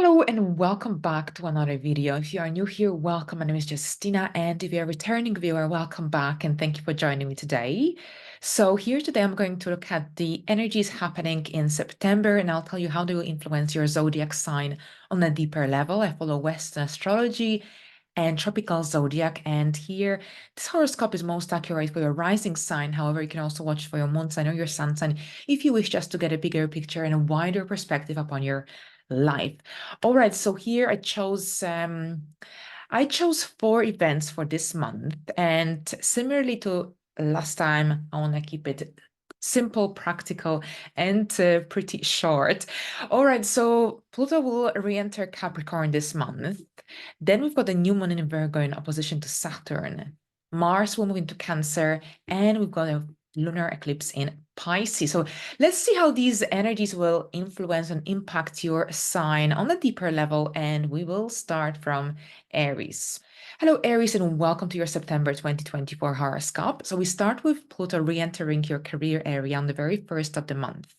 Hello and welcome back to another video. If you are new here, welcome. My name is Justyna, and if you're a returning viewer, welcome back and thank you for joining me today. So here today, I'm going to look at the energies happening in September, and I'll tell you how they will influence your zodiac sign on a deeper level. I follow Western astrology and tropical zodiac, and here this horoscope is most accurate for your rising sign. However, you can also watch for your moon sign or your sun sign if you wish just to get a bigger picture and a wider perspective upon your life. All right, so here I chose 4 events for this month, and similarly to last time, I want to keep it simple, practical, and pretty short. All right, so Pluto will re-enter Capricorn this month. Then we've got the new moon in Virgo in opposition to Saturn. Mars will move into Cancer, and we've got a lunar eclipse in Pisces. So let's see how these energies will influence and impact your sign on a deeper level. And we will start from Aries. Hello, Aries, and welcome to your September 2024 horoscope. So we start with Pluto re-entering your career area on the very first of the month.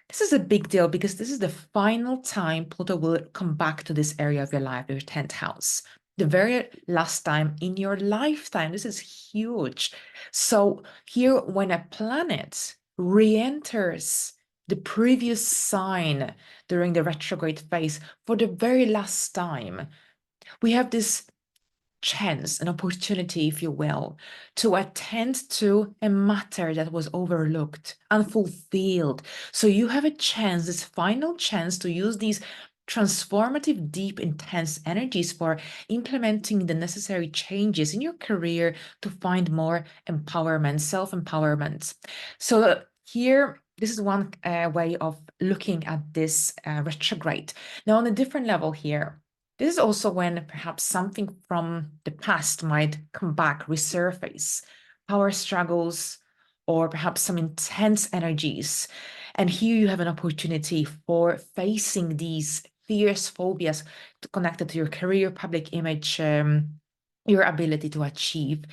This is a big deal because this is the final time Pluto will come back to this area of your life, your 10th house. The very last time in your lifetime. This is huge. So here, when a planet re-enters the previous sign during the retrograde phase for the very last time, we have this chance, an opportunity, if you will, to attend to a matter that was overlooked, unfulfilled. So you have a chance, this final chance, to use these transformative, deep, intense energies for implementing the necessary changes in your career to find more empowerment, self-empowerment. So here, this is one way of looking at this retrograde. Now, on a different level here, this is also when perhaps something from the past might come back, resurface, power struggles, or perhaps some intense energies. And here you have an opportunity for facing these fears, phobias connected to your career, public image, your ability to achieve,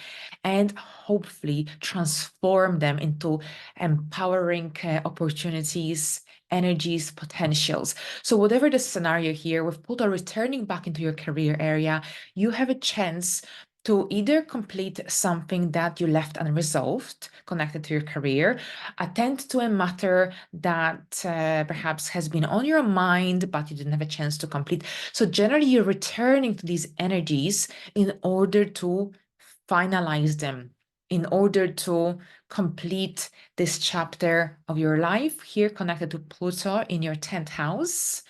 and hopefully transform them into empowering opportunities, energies, potentials. So whatever the scenario here, with Pluto returning back into your career area, you have a chance to either complete something that you left unresolved connected to your career, attend to a matter that perhaps has been on your mind, but you didn't have a chance to complete. So generally, you're returning to these energies in order to finalize them, in order to complete this chapter of your life here connected to Pluto in your 10th house.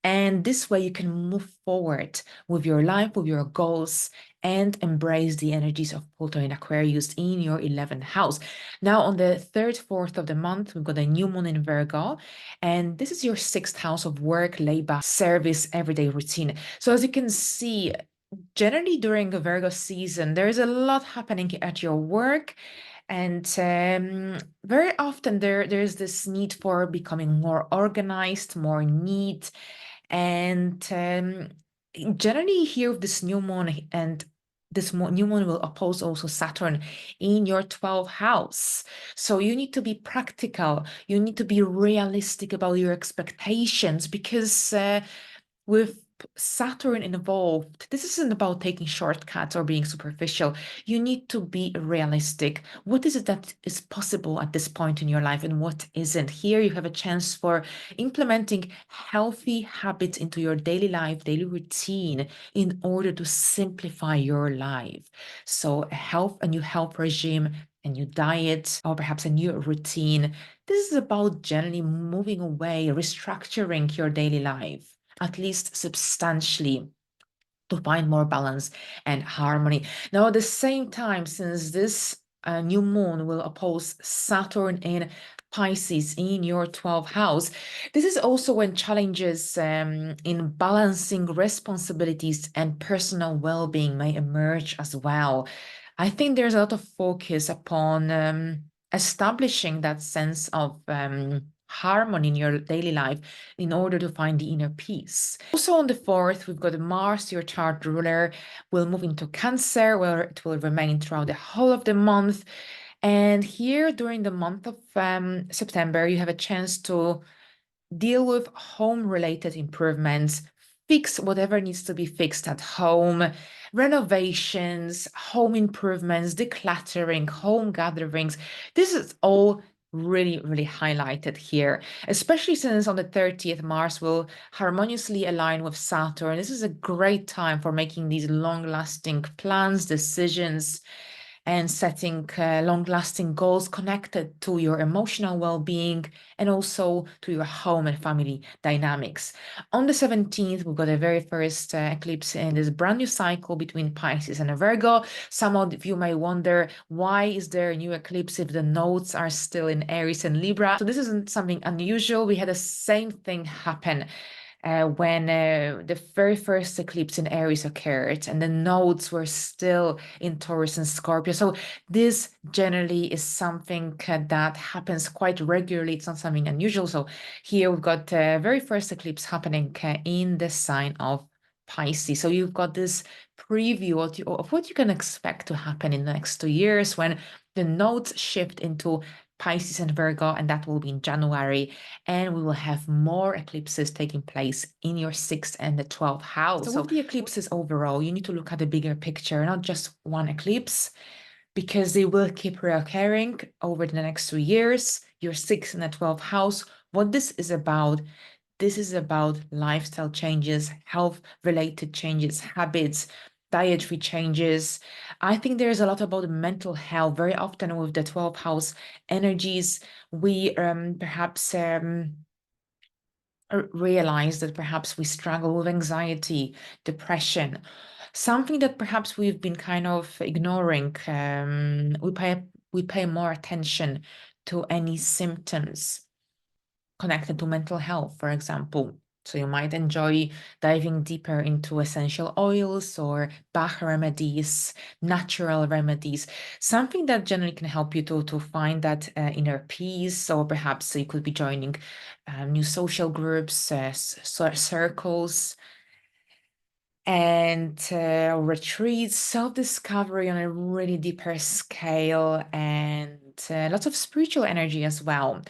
And this way you can move forward with your life, with your goals, and embrace the energies of Pluto in Aquarius in your 11th house. Now, on the 3rd, 4th of the month, we've got a new moon in Virgo, and this is your 6th house of work, labor, service, everyday routine. So as you can see, generally during the Virgo season, there is a lot happening at your work. And very often there's this need for becoming more organized, more neat. And generally here with this new moon, and this new moon will oppose also Saturn in your 12th house. So you need to be practical. You need to be realistic about your expectations, because with Saturn involved, this isn't about taking shortcuts or being superficial. You need to be realistic. What is it that is possible at this point in your life and what isn't? Here you have a chance for implementing healthy habits into your daily life, daily routine, in order to simplify your life. So a new health regime, a new diet, or perhaps a new routine. This is about generally moving away, restructuring your daily life, at least substantially, to find more balance and harmony. Now, at the same time, since this new moon will oppose Saturn in Pisces in your 12th house, this is also when challenges in balancing responsibilities and personal well-being may emerge as well. I think there's a lot of focus upon establishing that sense of harmony in your daily life in order to find the inner peace. Also on the 4th, we've got Mars, your chart ruler, will move into Cancer, where it will remain throughout the whole of the month. And here during the month of September, you have a chance to deal with home-related improvements, fix whatever needs to be fixed at home, renovations, home improvements, decluttering, home gatherings. This is all really, really highlighted here, especially since on the 30th, Mars will harmoniously align with Saturn. This is a great time for making these long-lasting plans, decisions, and setting long-lasting goals connected to your emotional well-being and also to your home and family dynamics. On the 17th, we've got a very first eclipse in this brand new cycle between Pisces and Virgo. Some of you may wonder, why is there a new eclipse if the nodes are still in Aries and Libra? So this isn't something unusual. We had the same thing happen when the very first eclipse in Aries occurred and the nodes were still in Taurus and Scorpio. So this generally is something that happens quite regularly. It's not something unusual. So here we've got the very first eclipse happening in the sign of Pisces. So you've got this preview of what you can expect to happen in the next 2 years when the nodes shift into Pisces and Virgo, and that will be in January. And we will have more eclipses taking place in your 6th and the 12th house. So with the eclipses overall, you need to look at the bigger picture, not just one eclipse, because they will keep reoccurring over the next 2 years. Your 6th and the 12th house, what this is about lifestyle changes, health-related changes, habits, dietary changes. I think there's a lot about mental health. Very often with the 12th house energies, we perhaps realize that perhaps we struggle with anxiety, depression, something that perhaps we've been kind of ignoring. We pay more attention to any symptoms connected to mental health, for example. So you might enjoy diving deeper into essential oils or Bach remedies, natural remedies, something that generally can help you to find that inner peace, or perhaps you could be joining new social groups, circles, and retreats, self-discovery on a really deeper scale, and lots of spiritual energy as well.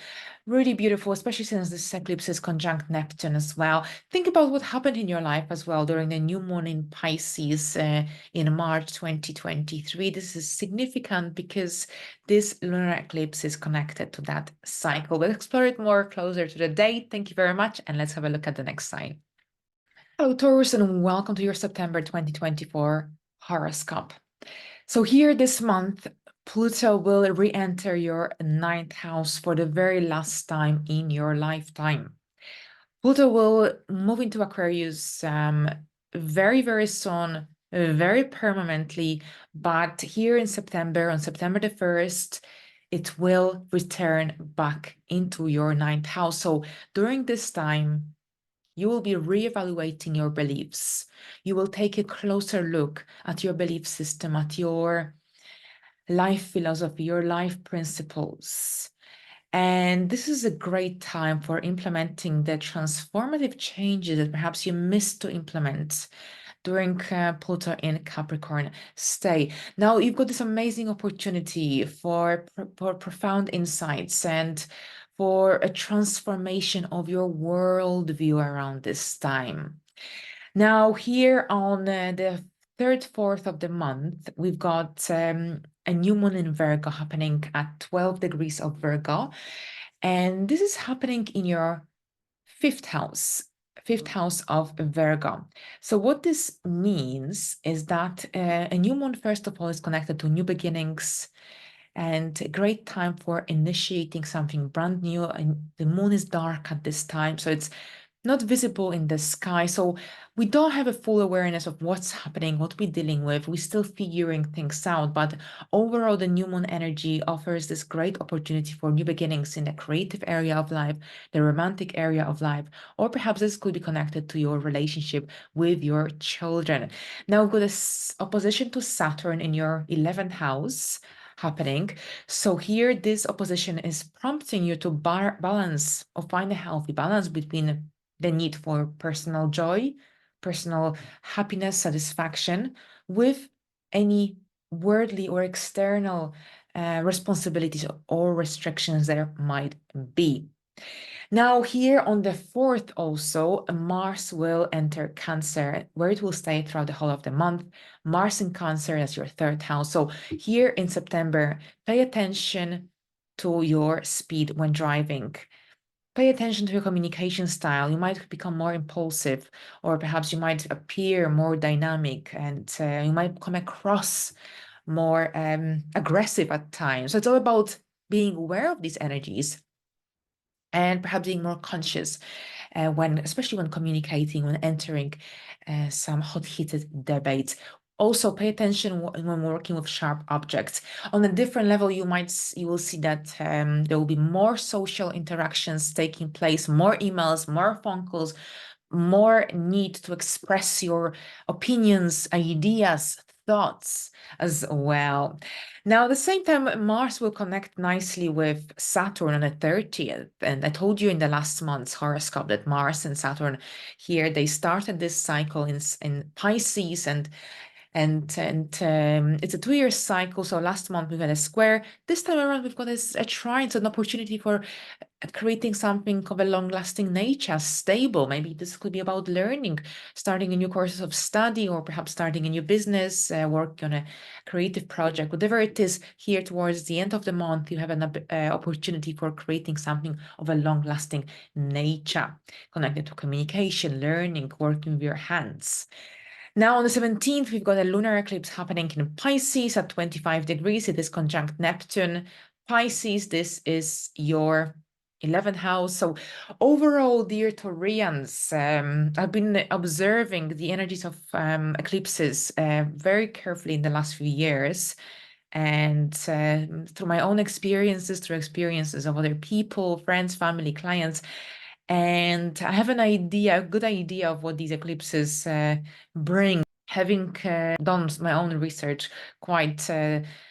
Really beautiful, especially since this eclipse is conjunct Neptune as well. Think about what happened in your life as well during the new moon in Pisces in March 2023. This is significant because this lunar eclipse is connected to that cycle. We'll explore it more closer to the date. Thank you very much, and let's have a look at the next sign. Hello, Taurus, and welcome to your September 2024 horoscope. So here this month, Pluto will re-enter your 9th house for the very last time in your lifetime. Pluto will move into Aquarius very, very soon, very permanently, but here in September, on September the 1st, it will return back into your 9th house. So during this time, you will be reevaluating your beliefs. You will take a closer look at your belief system, at your life philosophy, your life principles. And this is a great time for implementing the transformative changes that perhaps you missed to implement during Pluto in Capricorn stay. Now you've got this amazing opportunity for profound insights and for a transformation of your worldview around this time. Now here on the 3rd, 4th of the month, we've got a new moon in Virgo happening at 12 degrees of Virgo. And this is happening in your 5th house of Virgo. So what this means is that a new moon, first of all, is connected to new beginnings and a great time for initiating something brand new. And the moon is dark at this time, so it's not visible in the sky. So we don't have a full awareness of what's happening, what we're dealing with. We're still figuring things out. But overall, the new moon energy offers this great opportunity for new beginnings in the creative area of life, the romantic area of life, or perhaps this could be connected to your relationship with your children. Now we've got this opposition to Saturn in your 11th house happening. So here, this opposition is prompting you to balance or find a healthy balance between the need for personal joy, personal happiness, satisfaction, with any worldly or external responsibilities or restrictions there might be. Now here on the 4th also, Mars will enter Cancer, where it will stay throughout the whole of the month. Mars in Cancer as your 3rd house. So here in September, pay attention to your speed when driving. Pay attention to your communication style. You might become more impulsive, or perhaps you might appear more dynamic, and you might come across more aggressive at times. So it's all about being aware of these energies and perhaps being more conscious especially when communicating, when entering some hot-heated debates. Also, pay attention when working with sharp objects. On a different level, you will see that there will be more social interactions taking place, more emails, more phone calls, more need to express your opinions, ideas, thoughts as well. Now, at the same time, Mars will connect nicely with Saturn on the 30th. And I told you in the last month's horoscope that Mars and Saturn here, they started this cycle in Pisces, and it's a 2-year cycle. So last month we've had a square. This time around we've got a trine, so an opportunity for creating something of a long-lasting nature, stable. Maybe this could be about learning, starting a new course of study, or perhaps starting a new business, working on a creative project, whatever it is. Here towards the end of the month, you have an opportunity for creating something of a long-lasting nature, connected to communication, learning, working with your hands. Now on the 17th, we've got a lunar eclipse happening in Pisces at 25 degrees. It is conjunct Neptune. Pisces, this is your 11th house. So overall, dear Taurians, I've been observing the energies of eclipses very carefully in the last few years. And through my own experiences, through experiences of other people, friends, family, clients, and I have a good idea of what these eclipses bring, having done my own research quite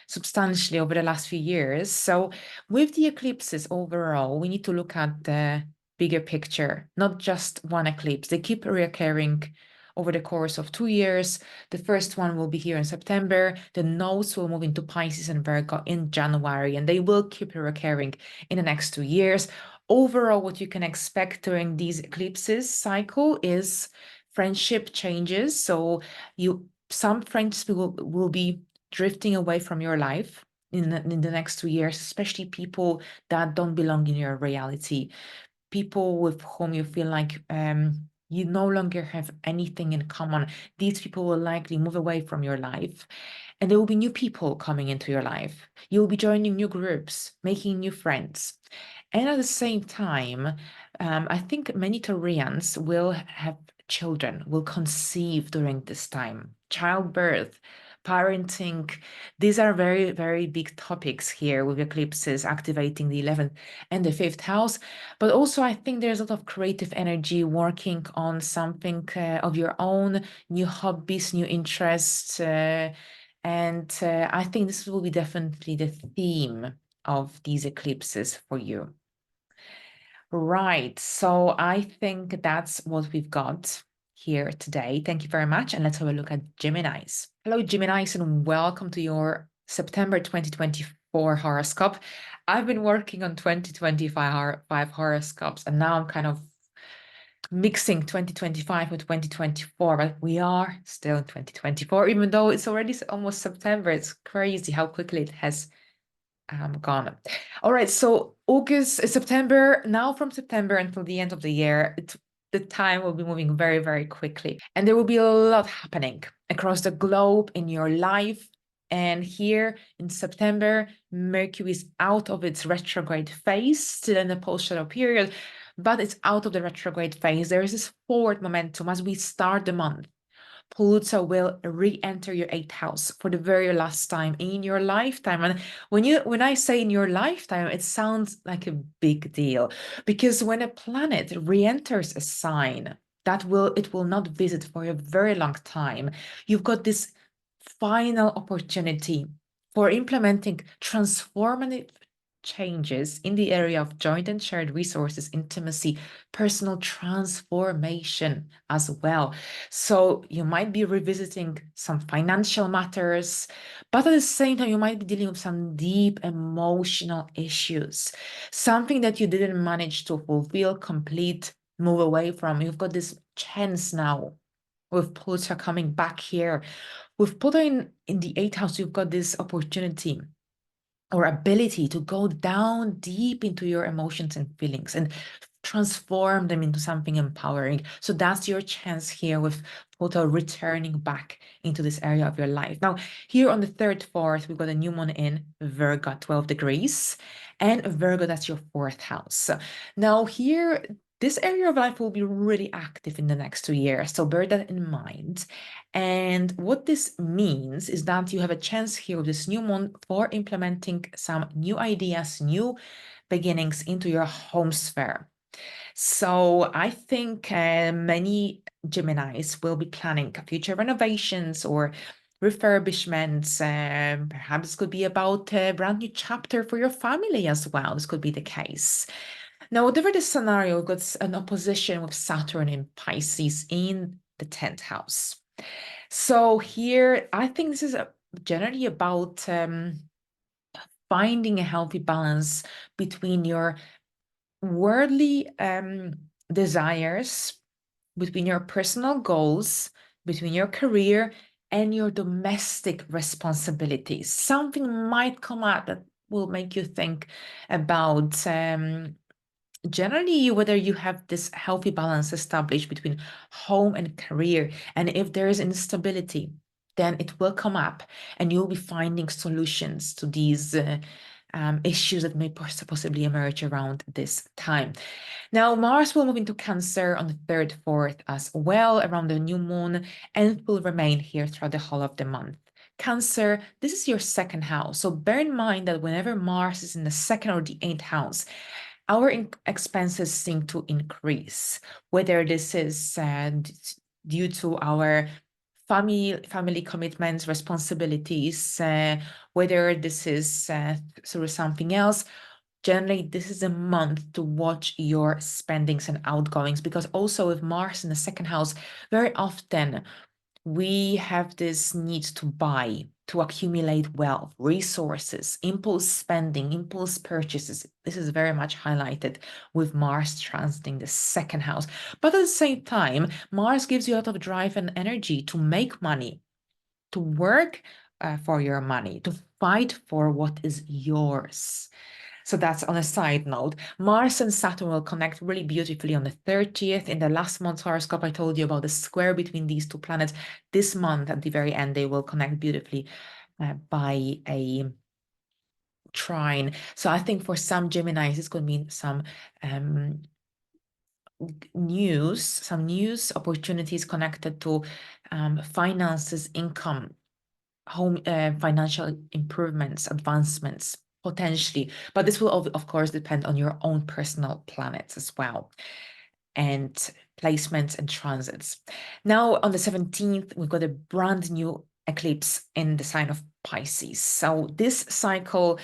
substantially over the last few years. So with the eclipses overall, we need to look at the bigger picture, not just one eclipse. They keep reoccurring over the course of 2 years. The first one will be here in September. The nodes will move into Pisces and Virgo in January, and they will keep recurring in the next 2 years. Overall, what you can expect during these eclipses cycle is friendship changes. So some friends will be drifting away from your life in the next 2 years, especially people that don't belong in your reality, people with whom you feel like you no longer have anything in common. These people will likely move away from your life, and there will be new people coming into your life. You'll be joining new groups, making new friends. And at the same time, I think many Taurians will have children, will conceive during this time. Childbirth, parenting, these are very, very big topics here with eclipses activating the 11th and the 5th house. But also, I think there's a lot of creative energy working on something of your own, new hobbies, new interests. And I think this will be definitely the theme of these eclipses for you. Right, so I think that's what we've got here today. Thank you very much, and let's have a look at Geminis. Hello, Geminis, and welcome to your September 2024 horoscope. I've been working on 2025 horoscopes, and now I'm kind of mixing 2025 with 2024, but we are still in 2024, even though it's already almost September. It's crazy how quickly it has gone. All right, so September, now from September until the end of the year, the time will be moving very, very quickly. And there will be a lot happening across the globe in your life. And here in September, Mercury is out of its retrograde phase, still in the post-shadow period, but it's out of the retrograde phase. There is this forward momentum as we start the month. Pluto will re-enter your 8th house for the very last time in your lifetime. And when I say in your lifetime, it sounds like a big deal, because when a planet re-enters a sign, it will not visit for a very long time. You've got this final opportunity for implementing transformative changes in the area of joint and shared resources, intimacy, personal transformation as well. So you might be revisiting some financial matters, but at the same time, you might be dealing with some deep emotional issues, something that you didn't manage to fulfill, complete, move away from. You've got this chance now with Pluto coming back here. With Pluto in the eighth house, you've got this opportunity or ability to go down deep into your emotions and feelings and transform them into something empowering. So that's your chance here with Pluto returning back into this area of your life. Now, here on the 3rd, 4th, we've got a new moon in Virgo, 12 degrees, and Virgo, that's your 4th house. Now, here, this area of life will be really active in the next 2 years. So bear that in mind. And what this means is that you have a chance here with this new moon for implementing some new ideas, new beginnings into your home sphere. So I think many Geminis will be planning future renovations or refurbishments. Perhaps it could be about a brand new chapter for your family as well. This could be the case. Now, whatever the scenario, we've got an opposition with Saturn in Pisces in the 10th house. So here, I think this is generally about finding a healthy balance between your worldly desires, between your personal goals, between your career and your domestic responsibilities. Something might come up that will make you think about generally whether you have this healthy balance established between home and career. And if there is instability, then it will come up and you'll be finding solutions to these issues that may possibly emerge around this time. Now, Mars will move into Cancer on the 3rd, 4th as well around the new moon and will remain here throughout the whole of the month. Cancer, this is your 2nd house. So bear in mind that whenever Mars is in the 2nd or the 8th house, our expenses seem to increase, whether this is due to our family commitments, responsibilities, whether this is through something else. Generally, this is a month to watch your spendings and outgoings, because also with Mars in the 2nd house, very often we have this need to buy, to accumulate wealth, resources, impulse spending, impulse purchases. This is very much highlighted with Mars transiting the 2nd house. But at the same time, Mars gives you a lot of drive and energy to make money, to work for your money, to fight for what is yours. So that's on a side note. Mars and Saturn will connect really beautifully on the 30th. In the last month's horoscope, I told you about the square between these two planets. This month, at the very end, they will connect beautifully by a trine. So I think for some Geminis, it's going to mean some news opportunities connected to finances, income, home financial improvements, advancements, potentially. But this will, of course, depend on your own personal planets as well, and placements and transits. Now, on the 17th, we've got a brand new eclipse in the sign of Pisces. So this cycle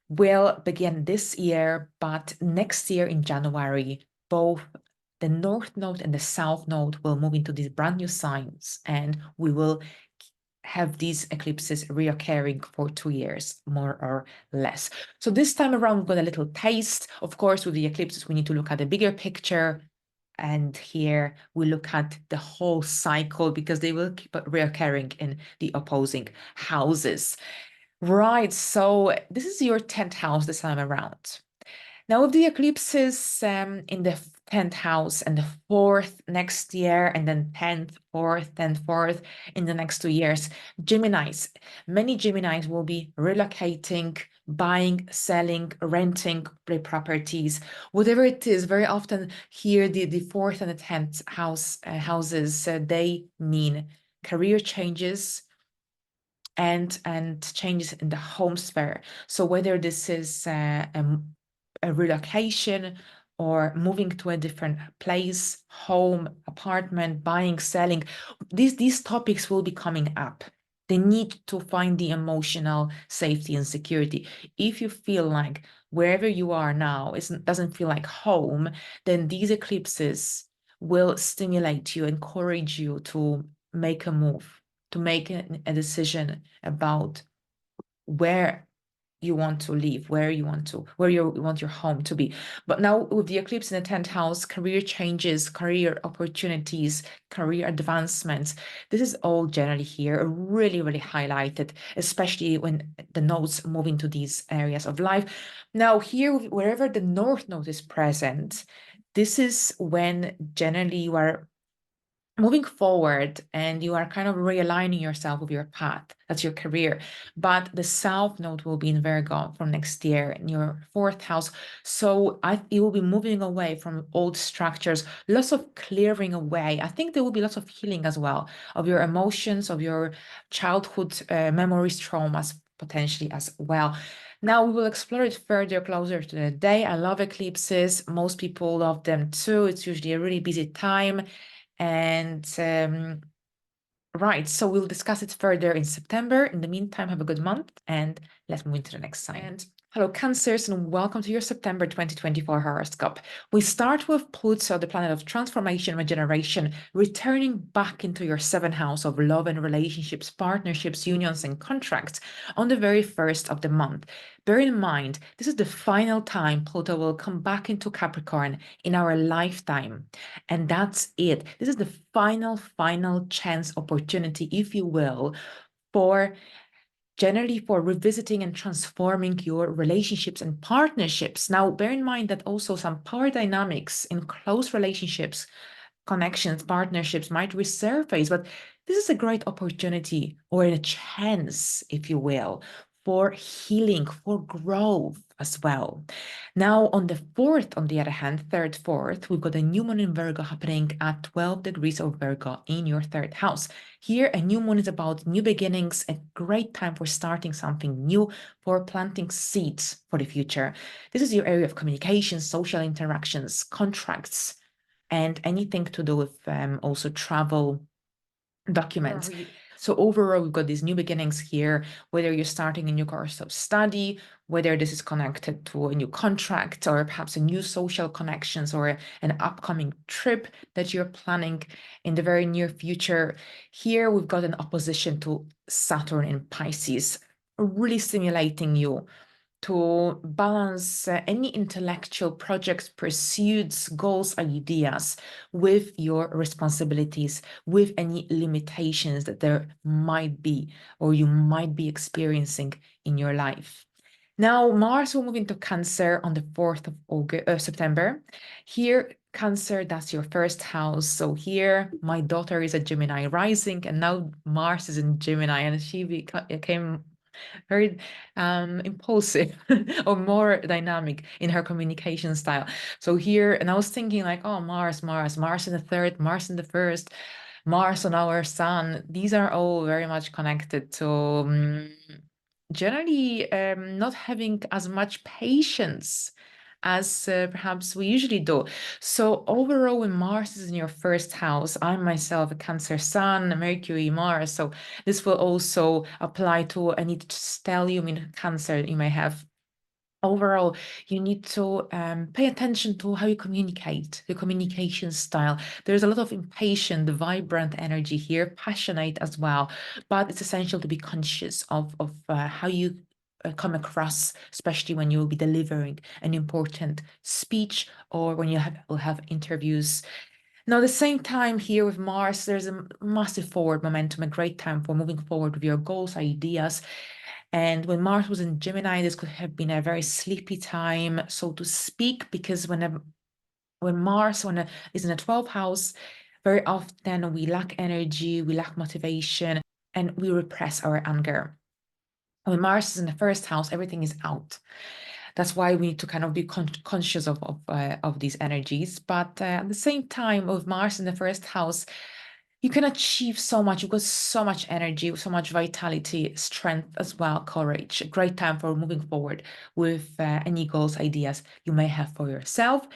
will begin this year, but next year in January, both the North Node and the South Node will move into these brand new signs, and we will have these eclipses reoccurring for 2 years, more or less. So this time around, we've got a little taste. Of course, with the eclipses, we need to look at the bigger picture. And here we look at the whole cycle, because they will keep reoccurring in the opposing houses. Right, so this is your 10th house this time around. Now, with the eclipses in the 10th house and the 4th next year, and then 10th, 4th, 10th, 4th in the next 2 years, many Geminis will be relocating, buying, selling, renting their properties, whatever it is. Very often here, the 4th and the 10th houses, they mean career changes, and changes in the home sphere. So whether this is a relocation or moving to a different place, home, apartment, buying, selling, these topics will be coming up. They need to find the emotional safety and security. If you feel like wherever you are now doesn't feel like home, then these eclipses will stimulate you, encourage you to make a move, to make a decision about where you want to live, where you want your home to be. But now with the eclipse in the 10th house, career changes, career opportunities, career advancements, this is all generally here really, really highlighted, especially when the nodes move into these areas of life. Now here, wherever the North Node is present, this is when generally you are moving forward and you are kind of realigning yourself with your path. That's your career. But the South Node will be in Virgo from next year in your 4th house. So you will be moving away from old structures, lots of clearing away. I think there will be lots of healing as well of your emotions, of your childhood memories, traumas, potentially as well. Now we will explore it further closer to the day. I love eclipses. Most people love them too. It's usually a really busy time. And right, so we'll discuss it further in September. In the meantime, have a good month and let's move into the next sign. And hello, Cancers, and welcome to your September 2024 horoscope. We start with Pluto, the planet of transformation, regeneration, returning back into your 7th house of love and relationships, partnerships, unions, and contracts on the very first of the month. Bear in mind, this is the final time Pluto will come back into Capricorn in our lifetime. And that's it. This is the final chance opportunity, if you will, for generally for revisiting and transforming your relationships and partnerships. Now, bear in mind that also some power dynamics in close relationships, connections, partnerships might resurface, but this is a great opportunity or a chance, if you will, for healing, for growth as well. Now, on the 4th, on the other hand, 3rd, 4th, we've got a new moon in Virgo happening at 12 degrees of Virgo in your 3rd house. Here, a new moon is about new beginnings, a great time for starting something new, for planting seeds for the future. This is your area of communication, social interactions, contracts, and anything to do with also travel documents. So overall, we've got these new beginnings here, whether you're starting a new course of study, whether this is connected to a new contract or perhaps a new social connections or an upcoming trip that you're planning in the very near future. Here, we've got an opposition to Saturn in Pisces, really stimulating you to balance any intellectual projects, pursuits, goals, ideas with your responsibilities, with any limitations that there might be or you might be experiencing in your life. Now, Mars will move into Cancer on the 4th of September. Here, Cancer, that's your 1st house. So here, my daughter is a Gemini rising, and now Mars is in Gemini, and she became very impulsive or more dynamic in her communication style. So here, and I was thinking like, oh, Mars in the 3rd, Mars in the 1st, Mars on our sun. These are all very much connected to generally not having as much patience as perhaps we usually do. So overall, when Mars is in your 1st house, I'm myself a Cancer Sun, Mercury, Mars. So this will also apply to any stellium in Cancer you may have. Overall, you need to pay attention to how you communicate, your communication style. There's a lot of impatient, vibrant energy here, passionate as well, but it's essential to be conscious of how you come across, especially when you will be delivering an important speech or when you will have interviews. Now, at the same time here with Mars, there's a massive forward momentum, a great time for moving forward with your goals, ideas. And when Mars was in Gemini, this could have been a very sleepy time, so to speak, because when Mars is in a 12th house, very often we lack energy, we lack motivation, and we repress our anger. When Mars is in the 1st house, everything is out. That's why we need to kind of be conscious of these energies. But at the same time, with Mars in the 1st house, you can achieve so much. You've got so much energy, so much vitality, strength as well, courage. A great time for moving forward with any goals, ideas you may have for yourself.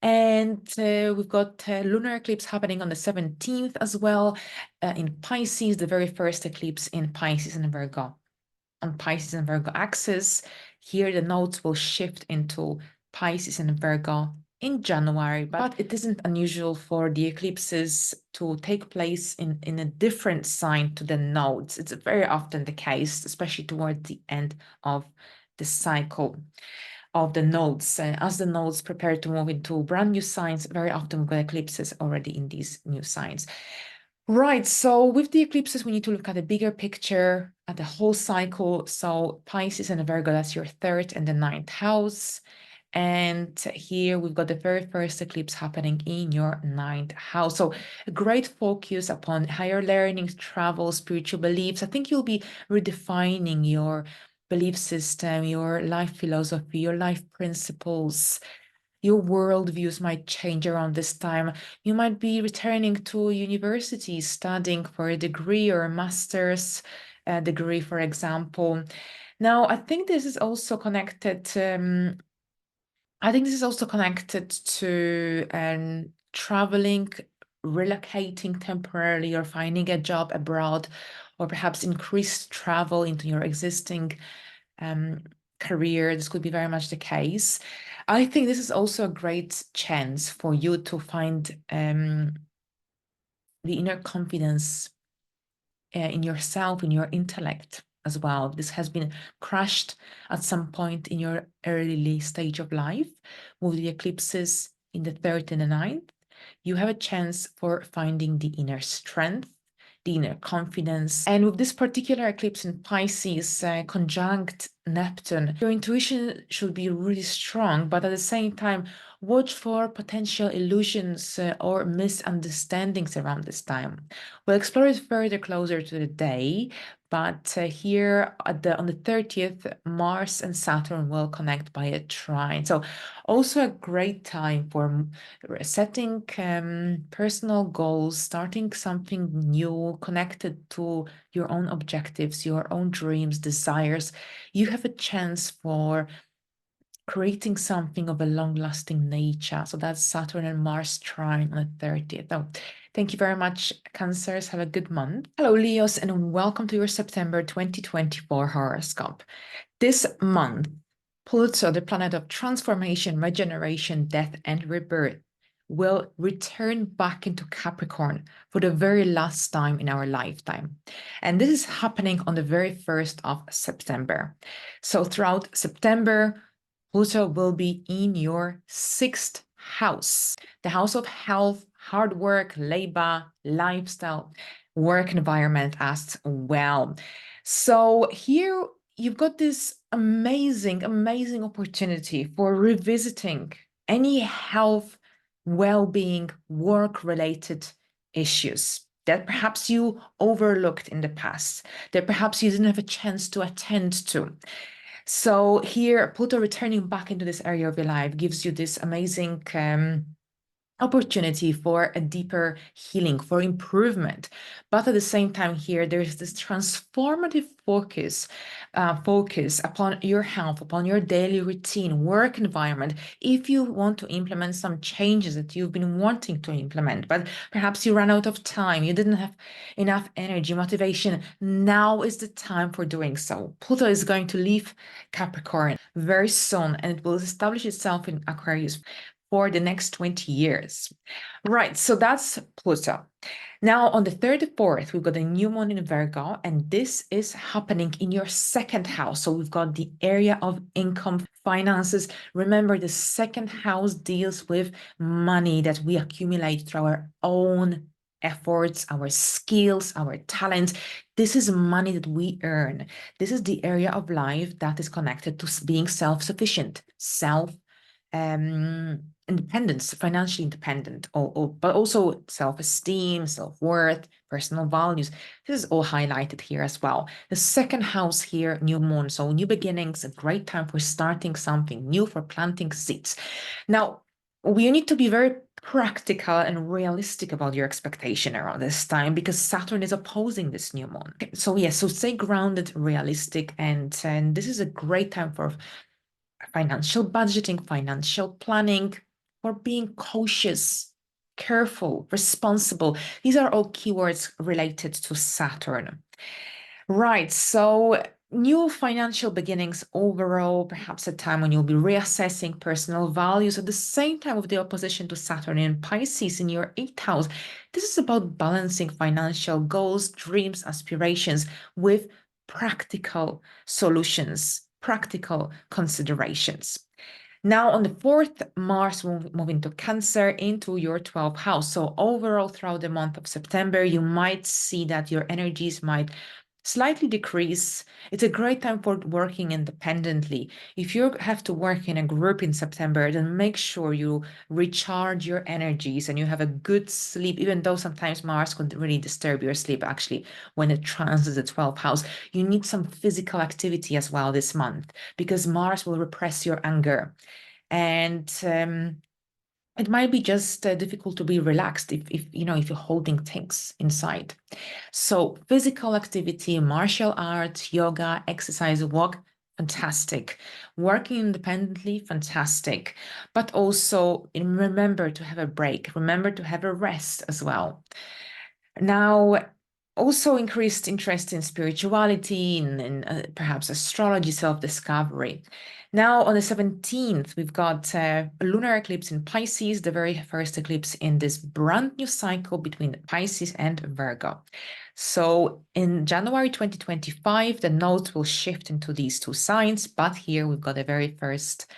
And we've got lunar eclipse happening on the 17th as well in Pisces, the very first eclipse in Pisces and Virgo. On Pisces and Virgo axis, here the nodes will shift into Pisces and Virgo in January, but it isn't unusual for the eclipses to take place in a different sign to the nodes. It's very often the case, especially towards the end of the cycle of the nodes. As the nodes prepare to move into brand new signs, very often we've got eclipses already in these new signs. Right, so with the eclipses, we need to look at the bigger picture, at the whole cycle. So Pisces and Virgo, that's your third and the ninth house. And here we've got the very first eclipse happening in your ninth house. So a great focus upon higher learning, travel, spiritual beliefs. I think you'll be redefining your belief system, your life philosophy, your life principles. Your worldviews might change around this time. You might be returning to university, studying for a degree or a master's degree, for example. Now, I think this is also connected. I think this is also connected to traveling, relocating temporarily, or finding a job abroad, or perhaps increased travel into your existing career. This could be very much the case. I think this is also a great chance for you to find the inner confidence in yourself, in your intellect as well. This has been crushed at some point in your early stage of life with the eclipses in the third and the ninth. You have a chance for finding the inner strength, the inner confidence. And with this particular eclipse in Pisces, conjunct Neptune, your intuition should be really strong, but at the same time, watch for potential illusions or misunderstandings around this time. We'll explore it further closer to the day, but here on the 30th, Mars and Saturn will connect by a trine. So also a great time for setting personal goals, starting something new connected to your own objectives, your own dreams, desires. You have a chance for creating something of a long-lasting nature. So that's Saturn and Mars trine on the 30th. Oh, thank you very much, Cancers. Have a good month. Hello, Leos, and welcome to your September 2024 horoscope. This month, Pluto, the planet of transformation, regeneration, death, and rebirth, will return back into Capricorn for the very last time in our lifetime. And this is happening on the very 1st of September. So throughout September, Pluto will be in your 6th house, the house of health, hard work, labor, lifestyle, work environment as well. So here you've got this amazing opportunity for revisiting any health, well-being, work-related issues that perhaps you overlooked in the past, that perhaps you didn't have a chance to attend to. So here, Pluto returning back into this area of your life gives you this amazing opportunity for a deeper healing, for improvement. But at the same time here, there's this transformative focus upon your health, upon your daily routine, work environment. If you want to implement some changes that you've been wanting to implement, but perhaps you ran out of time, you didn't have enough energy, motivation, now is the time for doing so. Pluto is going to leave Capricorn very soon, and it will establish itself in Aquarius for the next 20 years. Right, so that's Pluto. Now on the 34th, we've got a new moon in Virgo, and this is happening in your 2nd house. So we've got the area of income, finances. Remember, the 2nd house deals with money that we accumulate through our own efforts, our skills, our talents. This is money that we earn. This is the area of life that is connected to being self-sufficient, independence, financially independent, but also self-esteem, self-worth, personal values. This is all highlighted here as well. The 2nd house here, new moon, so new beginnings, a great time for starting something new, for planting seeds. Now, we need to be very practical and realistic about your expectation around this time because Saturn is opposing this new moon. So yes, so stay grounded, realistic, and this is a great time for financial budgeting, financial planning, for being cautious, careful, responsible. These are all keywords related to Saturn. Right, so new financial beginnings overall, perhaps a time when you'll be reassessing personal values at the same time of the opposition to Saturn in Pisces in your 8th house. This is about balancing financial goals, dreams, aspirations with practical solutions, practical considerations. Now, on the 4th, Mars will move into Cancer into your 12th house. So, overall, throughout the month of September, you might see that your energies might slightly decrease. It's a great time for working independently. If you have to work in a group in September, then make sure you recharge your energies and you have a good sleep, even though sometimes Mars could really disturb your sleep actually when it transits the 12th house. You need some physical activity as well this month because Mars will repress your anger. And it might be just difficult to be relaxed if you're holding things inside. So physical activity, martial arts, yoga, exercise, walk, fantastic. Working independently, fantastic. But also remember to have a break. Remember to have a rest as well. Now, also increased interest in spirituality and perhaps astrology, self-discovery. Now, on the 17th, we've got a lunar eclipse in Pisces, the very first eclipse in this brand new cycle between Pisces and Virgo. So in January 2025, the nodes will shift into these two signs, but here we've got the very first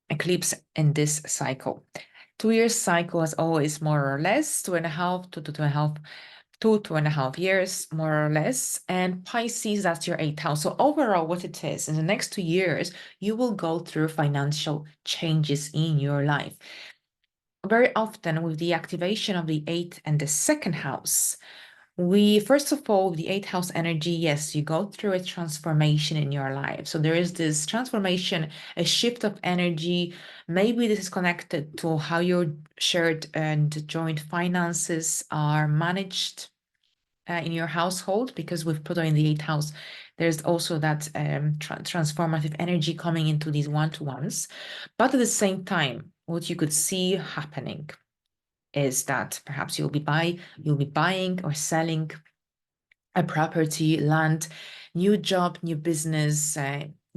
eclipse in this cycle. 2 year cycle as always, more or less, 2.5 to 2.5 2.5 years, more or less. And Pisces, that's your 8th house. So overall, what it is, in the next 2 years, you will go through financial changes in your life. Very often with the activation of the 8th and the 2nd house, first of all, the 8th house energy, yes, you go through a transformation in your life. So there is this transformation, a shift of energy. Maybe this is connected to how your shared and joint finances are managed in your household, because with Pluto in the 8th house, there's also that transformative energy coming into these one-to-ones. But at the same time, what you could see happening is that perhaps you'll be buying or selling a property, land, new job, new business.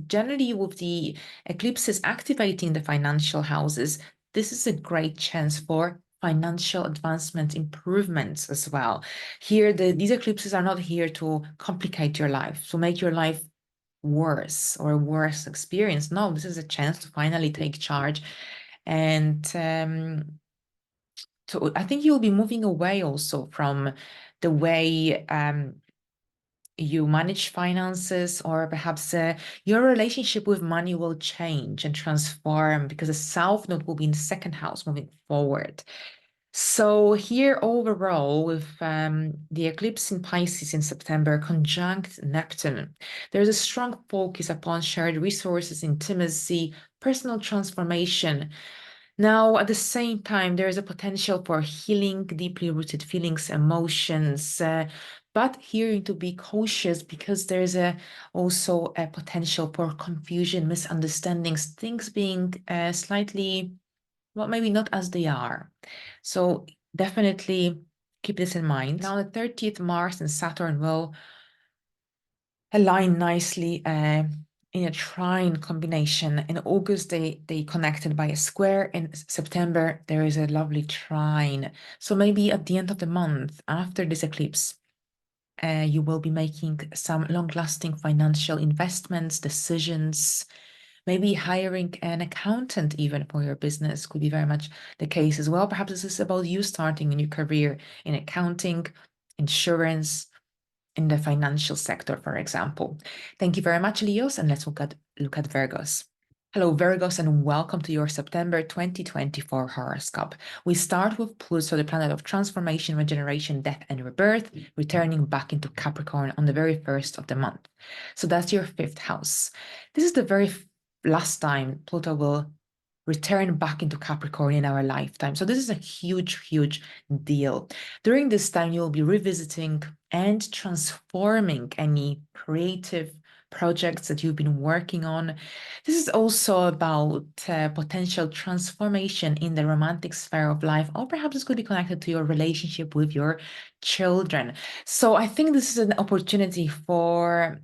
Generally, with the eclipses activating the financial houses, this is a great chance for financial advancement improvements as well. Here, these eclipses are not here to complicate your life, to make your life worse or a worse experience. No, this is a chance to finally take charge. And so I think you'll be moving away also from the way you manage finances, or perhaps your relationship with money will change and transform because the South Node will be in the 2nd house moving forward. So here overall, with the eclipse in Pisces in September conjunct Neptune, there's a strong focus upon shared resources, intimacy, personal transformation. Now, at the same time, there is a potential for healing deeply rooted feelings, emotions, but here you need to be cautious because there's also a potential for confusion, misunderstandings, things being slightly, well, maybe not as they are. So definitely keep this in mind. Now, the 30th, Mars and Saturn will align nicely in a trine combination. In August, they connected by a square. In September, there is a lovely trine. So maybe at the end of the month, after this eclipse, you will be making some long-lasting financial investments, decisions, maybe hiring an accountant even for your business could be very much the case as well. Perhaps this is about you starting a new career in accounting, insurance, in the financial sector, for example. Thank you very much, Leos, and let's look at Virgos. Hello, Virgos, and welcome to your September 2024 horoscope. We start with Pluto, the planet of transformation, regeneration, death, and rebirth, returning back into Capricorn on the very first of the month. So that's your 5th house. This is the very last time Pluto will return back into Capricorn in our lifetime. So this is a huge, huge deal. During this time, you'll be revisiting and transforming any creative projects that you've been working on. This is also about potential transformation in the romantic sphere of life, or perhaps this could be connected to your relationship with your children. So I think this is an opportunity for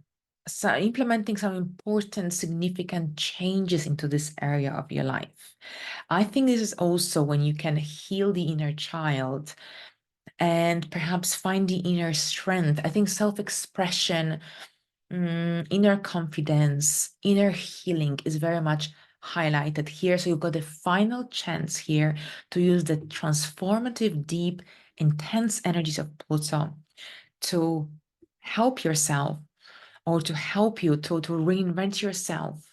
implementing some important, significant changes into this area of your life. I think this is also when you can heal the inner child and perhaps find the inner strength. I think self-expression, inner confidence, inner healing is very much highlighted here. So you've got the final chance here to use the transformative, deep, intense energies of Pluto to help yourself, or to help you to reinvent yourself,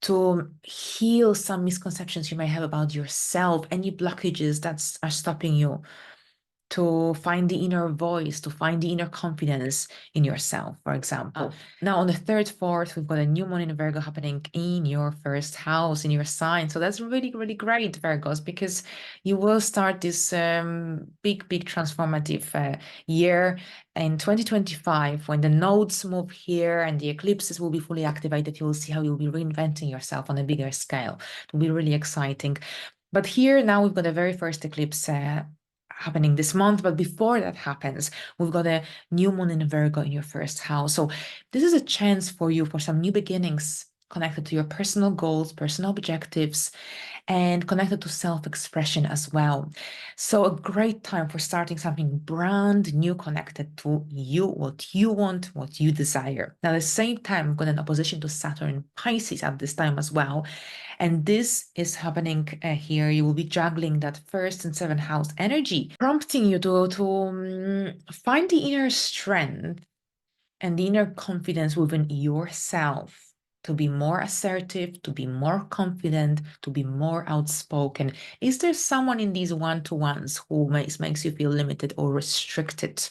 to heal some misconceptions you may have about yourself, any blockages that are stopping you, to find the inner voice, to find the inner confidence in yourself, for example. Now, on the 3rd, 4th, we've got a new moon in Virgo happening in your 1st house, in your sign. So that's really, really great, Virgos, because you will start this big, big transformative year in 2025. When the nodes move here and the eclipses will be fully activated, you will see how you'll be reinventing yourself on a bigger scale. It will be really exciting. But here now we've got the very first eclipse happening this month. But before that happens, we've got a new moon in Virgo in your 1st house. So this is a chance for you for some new beginnings connected to your personal goals, personal objectives, and connected to self-expression as well. So a great time for starting something brand new connected to you, what you want, what you desire. Now, at the same time, we've got an opposition to Saturn in Pisces at this time as well. And this is happening here. You will be juggling that 1st and 7th house energy, prompting you to find the inner strength and the inner confidence within yourself, to be more assertive, to be more confident, to be more outspoken. Is there someone in these one-to-ones who makes you feel limited or restricted?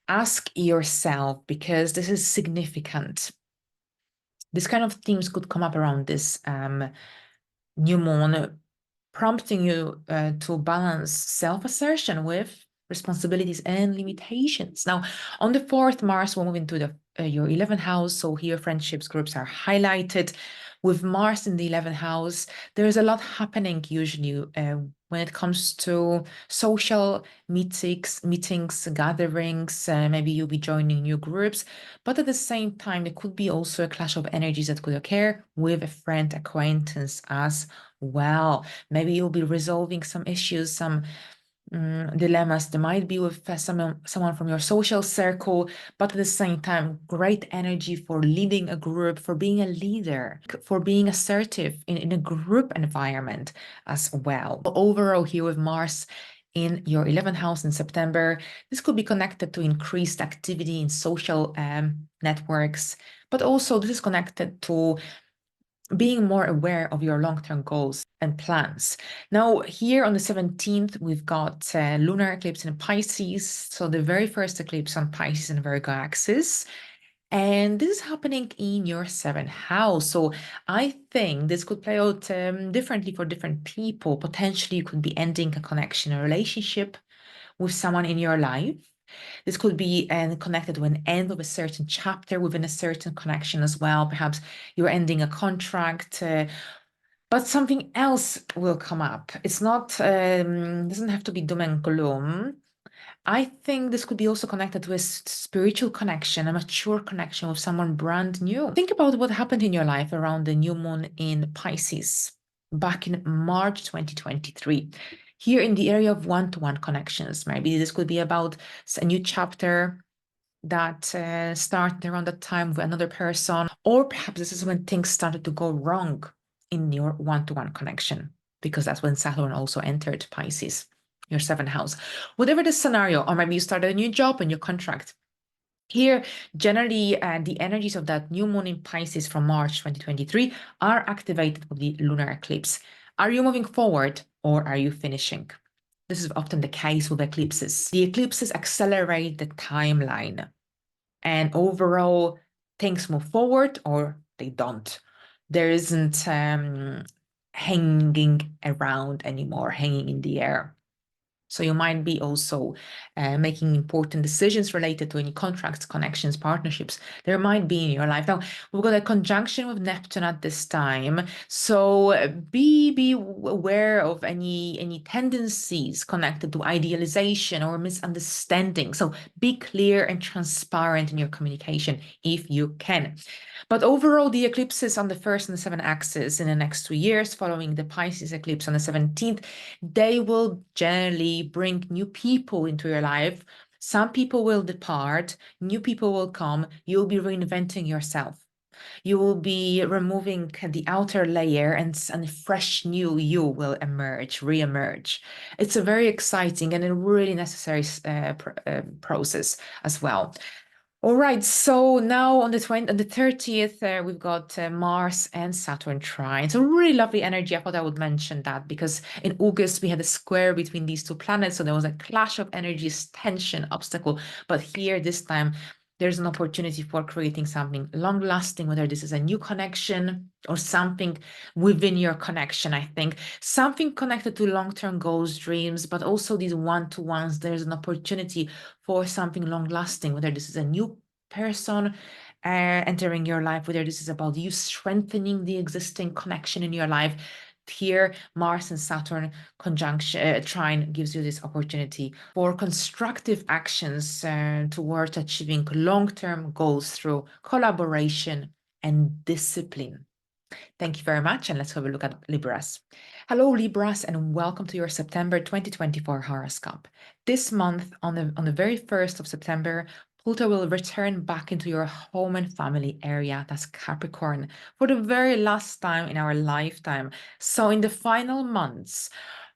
Ask yourself, because this is significant. This kind of themes could come up around this new moon, prompting you to balance self-assertion with responsibilities and limitations. Now, on the 4th, Mars will move into your 11th house. So here, friendships groups are highlighted. With Mars in the 11th house, there is a lot happening usually when it comes to social meetings, gatherings. Maybe you'll be joining new groups, but at the same time, there could be also a clash of energies that could occur with a friend acquaintance as well. Maybe you'll be resolving some issues, some dilemmas there might be with someone from your social circle, but at the same time, great energy for leading a group, for being a leader, for being assertive in a group environment as well. Overall, here with Mars in your 11th house in September, this could be connected to increased activity in social networks, but also this is connected to being more aware of your long-term goals and plans. Now, here on the 17th, we've got lunar eclipse in Pisces. So the very first eclipse on Pisces and Virgo axis. And this is happening in your 7th house. So I think this could play out differently for different people. Potentially, you could be ending a connection, a relationship with someone in your life. This could be connected to an end of a certain chapter within a certain connection as well. Perhaps you're ending a contract, but something else will come up. It's not, doesn't have to be doom and gloom. I think this could be also connected to a spiritual connection, a mature connection with someone brand new. Think about what happened in your life around the new moon in Pisces back in March 2023. Here in the area of one-to-one connections, maybe this could be about a new chapter that started around that time with another person, or perhaps this is when things started to go wrong in your one-to-one connection, because that's when Saturn also entered Pisces, your 7th house. Whatever the scenario, or maybe you started a new job and your contract. Here, generally, the energies of that new moon in Pisces from March 2023 are activated with the lunar eclipse. Are you moving forward or are you finishing? This is often the case with eclipses. The eclipses accelerate the timeline, and overall, things move forward or they don't. There isn't hanging around anymore, hanging in the air. So you might be also making important decisions related to any contracts, connections, partnerships there might be in your life. Now, we've got a conjunction with Neptune at this time. So be aware of any tendencies connected to idealization or misunderstanding. So be clear and transparent in your communication if you can. But overall, the eclipses on the 1st and the 7th axis in the next 2 years, following the Pisces eclipse on the 17th, they will generally bring new people into your life. Some people will depart, new people will come, you'll be reinventing yourself. You will be removing the outer layer and a fresh new you will emerge, re-emerge. It's a very exciting and a really necessary process as well. All right, so now on the 30th, we've got Mars and Saturn trine. So really lovely energy. I thought I would mention that because in August we had a square between these two planets, so there was a clash of energies, tension, obstacle. But here this time there's an opportunity for creating something long-lasting, whether this is a new connection or something within your connection. I think something connected to long-term goals, dreams, but also these one-to-ones. There's an opportunity for something long-lasting, whether this is a new person entering your life, whether this is about you strengthening the existing connection in your life. Here, Mars and Saturn conjunction trine gives you this opportunity for constructive actions towards achieving long-term goals through collaboration and discipline. Thank you very much, and let's have a look at Libras. Hello, Libras, and welcome to your September 2024 horoscope. This month, on the very 1st of September, Pluto will return back into your home and family area, that's Capricorn, for the very last time in our lifetime. So in the final months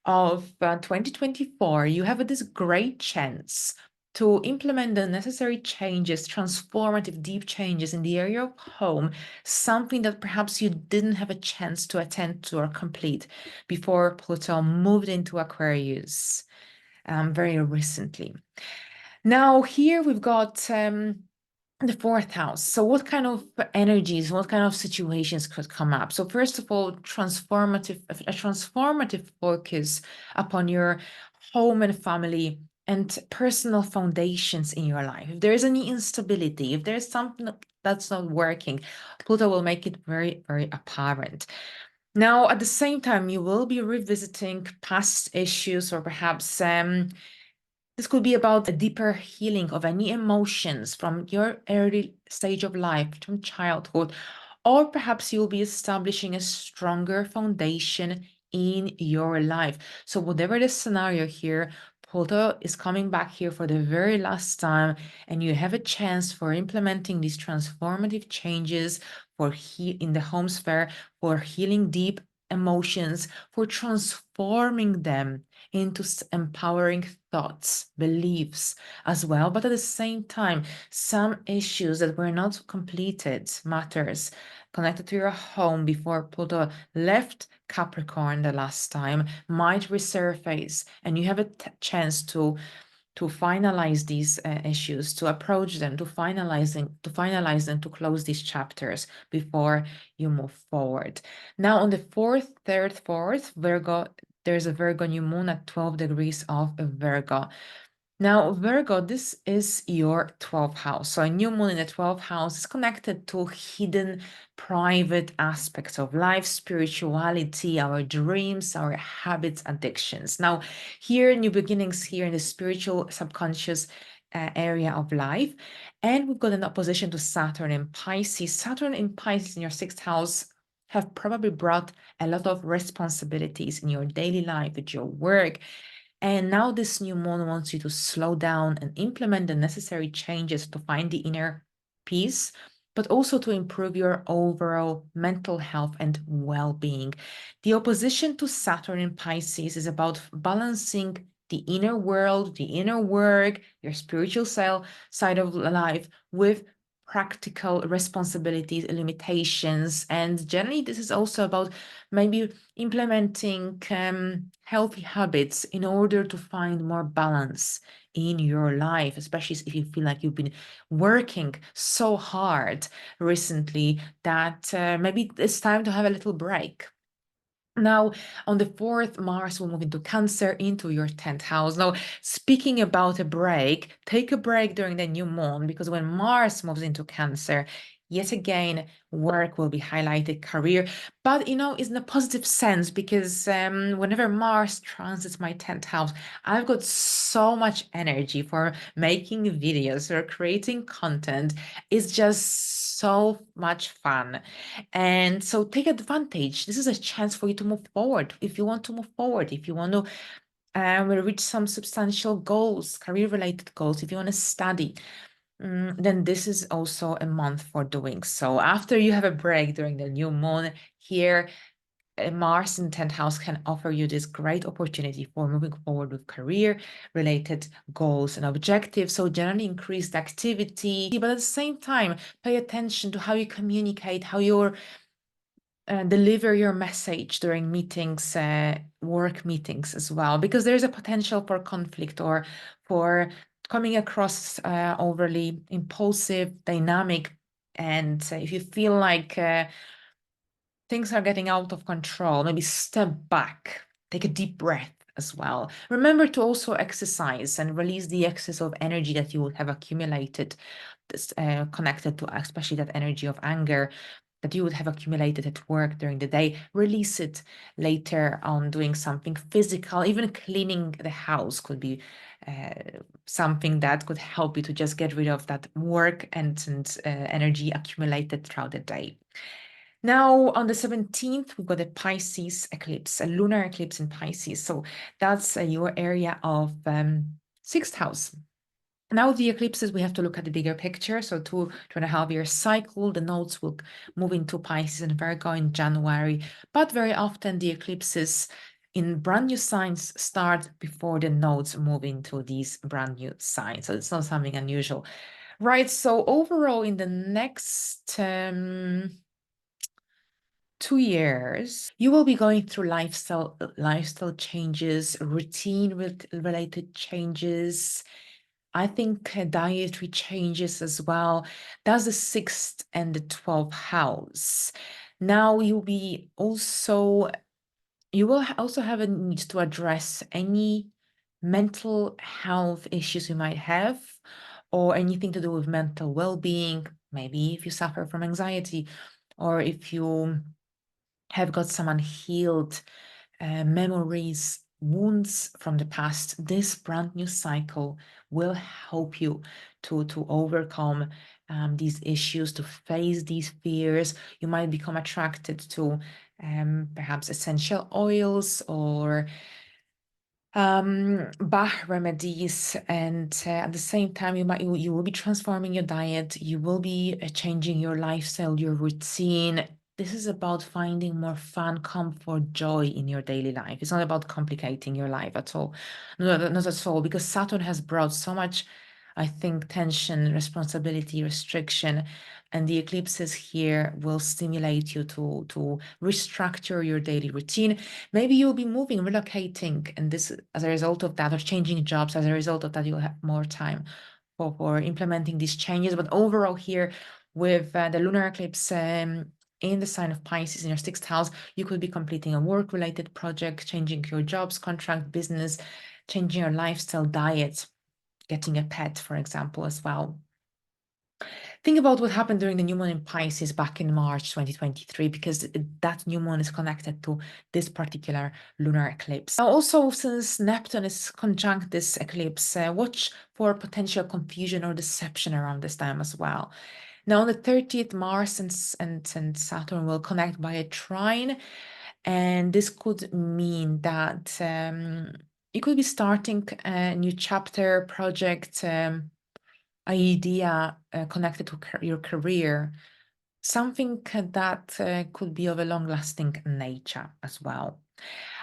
of 2024, you have this great chance to implement the necessary changes, transformative, deep changes in the area of home, something that perhaps you didn't have a chance to attend to or complete before Pluto moved into Aquarius very recently. Now, here we've got the 4th house. So what kind of energies, what kind of situations could come up? So first of all, a transformative focus upon your home and family and personal foundations in your life. If there is any instability, if there's something that's not working, Pluto will make it very, very apparent. Now, at the same time, you will be revisiting past issues, or perhaps this could be about a deeper healing of any emotions from your early stage of life, from childhood, or perhaps you'll be establishing a stronger foundation in your life. So whatever the scenario here, Pluto is coming back here for the very last time, and you have a chance for implementing these transformative changes for in the home sphere, for healing deep emotions, for transforming them into empowering thoughts, beliefs as well. But at the same time, some issues that were not completed, matters connected to your home before Pluto left Capricorn the last time, might resurface, and you have a chance to finalize these issues, to approach them, to finalize them, to close these chapters before you move forward. Now, on the 4th, 3rd, 4th, Virgo, there's a Virgo new moon at 12 degrees of Virgo. Now, Virgo, this is your 12th house. So a new moon in the 12th house is connected to hidden, private aspects of life, spirituality, our dreams, our habits, addictions. Now, here, new beginnings here in the spiritual subconscious area of life. And we've got an opposition to Saturn in Pisces. Saturn in Pisces in your 6th house have probably brought a lot of responsibilities in your daily life, with your work. And now this new moon wants you to slow down and implement the necessary changes to find the inner peace, but also to improve your overall mental health and well-being. The opposition to Saturn in Pisces is about balancing the inner world, the inner work, your spiritual side of life with practical responsibilities, limitations. And generally, this is also about maybe implementing healthy habits in order to find more balance in your life, especially if you feel like you've been working so hard recently that maybe it's time to have a little break. Now, on the 4th, Mars will move into Cancer, into your 10th house. Now, speaking about a break, take a break during the new moon, because when Mars moves into Cancer, yet again, work will be highlighted, career, but it's in a positive sense, because whenever Mars transits my 10th house, I've got so much energy for making videos or creating content. It's just so much fun. And so take advantage. This is a chance for you to move forward. If you want to move forward, if you want to reach some substantial goals, career-related goals, if you want to study, then this is also a month for doing so. After you have a break during the new moon here, Mars in 10th house can offer you this great opportunity for moving forward with career-related goals and objectives. So generally increased activity, but at the same time, pay attention to how you communicate, how you're deliver your message during meetings, work meetings as well, because there's a potential for conflict or for coming across overly impulsive, dynamic. And if you feel like things are getting out of control, maybe step back, take a deep breath as well. Remember to also exercise and release the excess of energy that you would have accumulated, connected to especially that energy of anger that you would have accumulated at work during the day. Release it later on doing something physical. Even cleaning the house could be something that could help you to just get rid of that work and energy accumulated throughout the day. Now, on the 17th, we've got a Pisces eclipse, a lunar eclipse in Pisces. So that's your area of 6th house. Now, the eclipses, we have to look at the bigger picture. So 2.5 year cycle, the nodes will move into Pisces and Virgo in January. But very often the eclipses in brand new signs start before the nodes move into these brand new signs. So it's not something unusual. Right, so overall in the next 2 years, you will be going through lifestyle changes, routine related changes. I think dietary changes as well. That's the 6th and the 12th house. Now you will also have a need to address any mental health issues you might have, or anything to do with mental well-being. Maybe if you suffer from anxiety, or if you have got some unhealed memories, wounds from the past, this brand new cycle will help you to overcome these issues, to face these fears. You might become attracted to perhaps essential oils or Bach remedies, and at the same time you will be transforming your diet, you will be changing your lifestyle, your routine. This is about finding more fun, comfort, joy in your daily life. It's not about complicating your life at all. Not at all, because Saturn has brought so much, I think, tension, responsibility, restriction, and the eclipses here will stimulate you to restructure your daily routine. Maybe you'll be moving, relocating, and this as a result of that, or changing jobs as a result of that, you'll have more time for implementing these changes. But overall here, with the lunar eclipse in the sign of Pisces in your 6th house, you could be completing a work-related project, changing your jobs, contract, business, changing your lifestyle, diet, getting a pet, for example, as well. Think about what happened during the new moon in Pisces back in March 2023, because that new moon is connected to this particular lunar eclipse. Now, also, since Neptune is conjunct this eclipse, watch for potential confusion or deception around this time as well. Now, on the 30th, Mars and Saturn will connect by a trine, and this could mean that you could be starting a new chapter, project, idea connected to your career, something that could be of a long-lasting nature as well.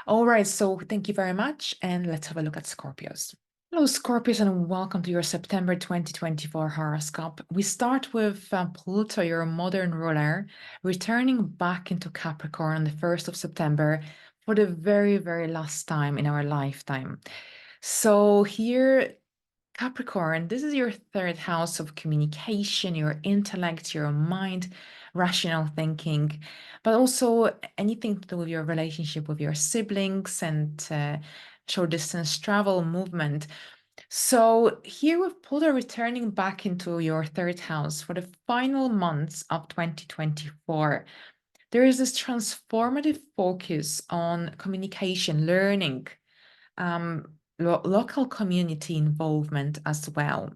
All right, so thank you very much, and let's have a look at Scorpios. Hello, Scorpios, and welcome to your September 2024 horoscope. We start with Pluto, your modern ruler, returning back into Capricorn on the 1st of September for the very, very last time in our lifetime. So here, Capricorn, this is your third house of communication, your intellect, your mind, rational thinking, but also anything to do with your relationship with your siblings and short distance travel, movement. So here with Pluto returning back into your third house for the final months of 2024, there is this transformative focus on communication, learning, local community involvement as well.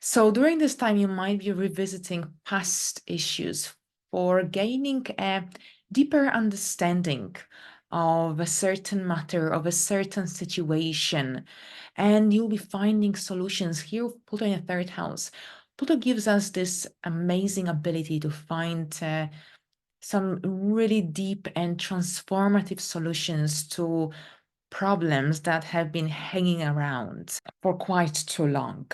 So during this time, you might be revisiting past issues for gaining a deeper understanding of a certain matter, of a certain situation, and you'll be finding solutions here with Pluto in the third house. Pluto gives us this amazing ability to find some really deep and transformative solutions to problems that have been hanging around for quite too long.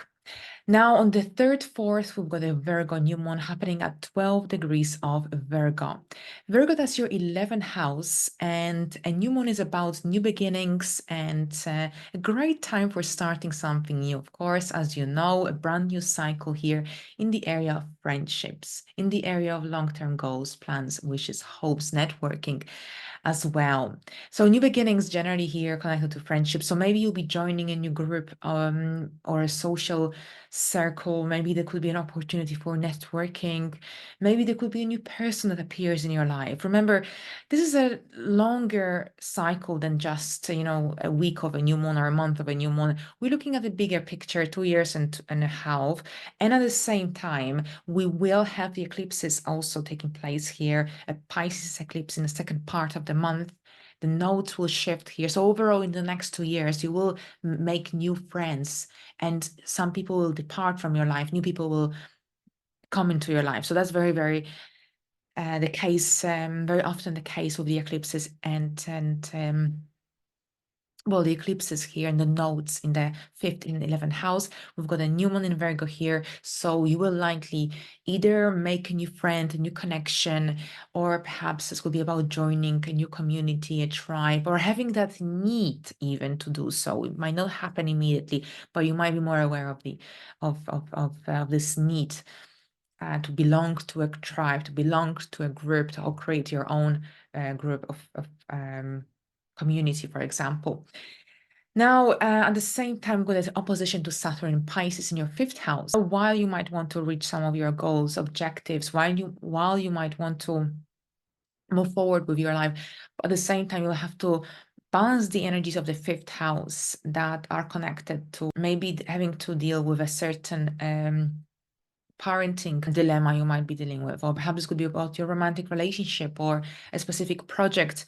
Now, on the 3rd, 4th, we've got a Virgo new moon happening at 12 degrees of Virgo. Virgo, that's your 11th house, and a new moon is about new beginnings and a great time for starting something new. Of course, as you know, a brand new cycle here in the area of friendships, in the area of long-term goals, plans, wishes, hopes, networking as well. So new beginnings generally here connected to friendship. So maybe you'll be joining a new group or a social circle. Maybe there could be an opportunity for networking. Maybe there could be a new person that appears in your life. Remember, this is a longer cycle than just, a week of a new moon or a month of a new moon. We're looking at the bigger picture, 2 years and a half. And at the same time, we will have the eclipses also taking place here, a Pisces eclipse in the second part of the month. The nodes will shift here. So overall, in the next 2 years, you will make new friends, and some people will depart from your life. New people will come into your life. So that's very, very the case, very often the case with the eclipses and well, the eclipses here and the nodes in the 5th and 11th house. We've got a new moon in Virgo here. So you will likely either make a new friend, a new connection, or perhaps this will be about joining a new community, a tribe, or having that need even to do so. It might not happen immediately, but you might be more aware of the of this need to belong to a tribe, to belong to a group, to create your own group of community, for example. Now, at the same time, with opposition to Saturn in Pisces in your 5th house, while you might want to reach some of your goals, objectives, while you might want to move forward with your life, but at the same time, you'll have to balance the energies of the 5th house that are connected to maybe having to deal with a certain parenting dilemma you might be dealing with, or perhaps this could be about your romantic relationship or a specific project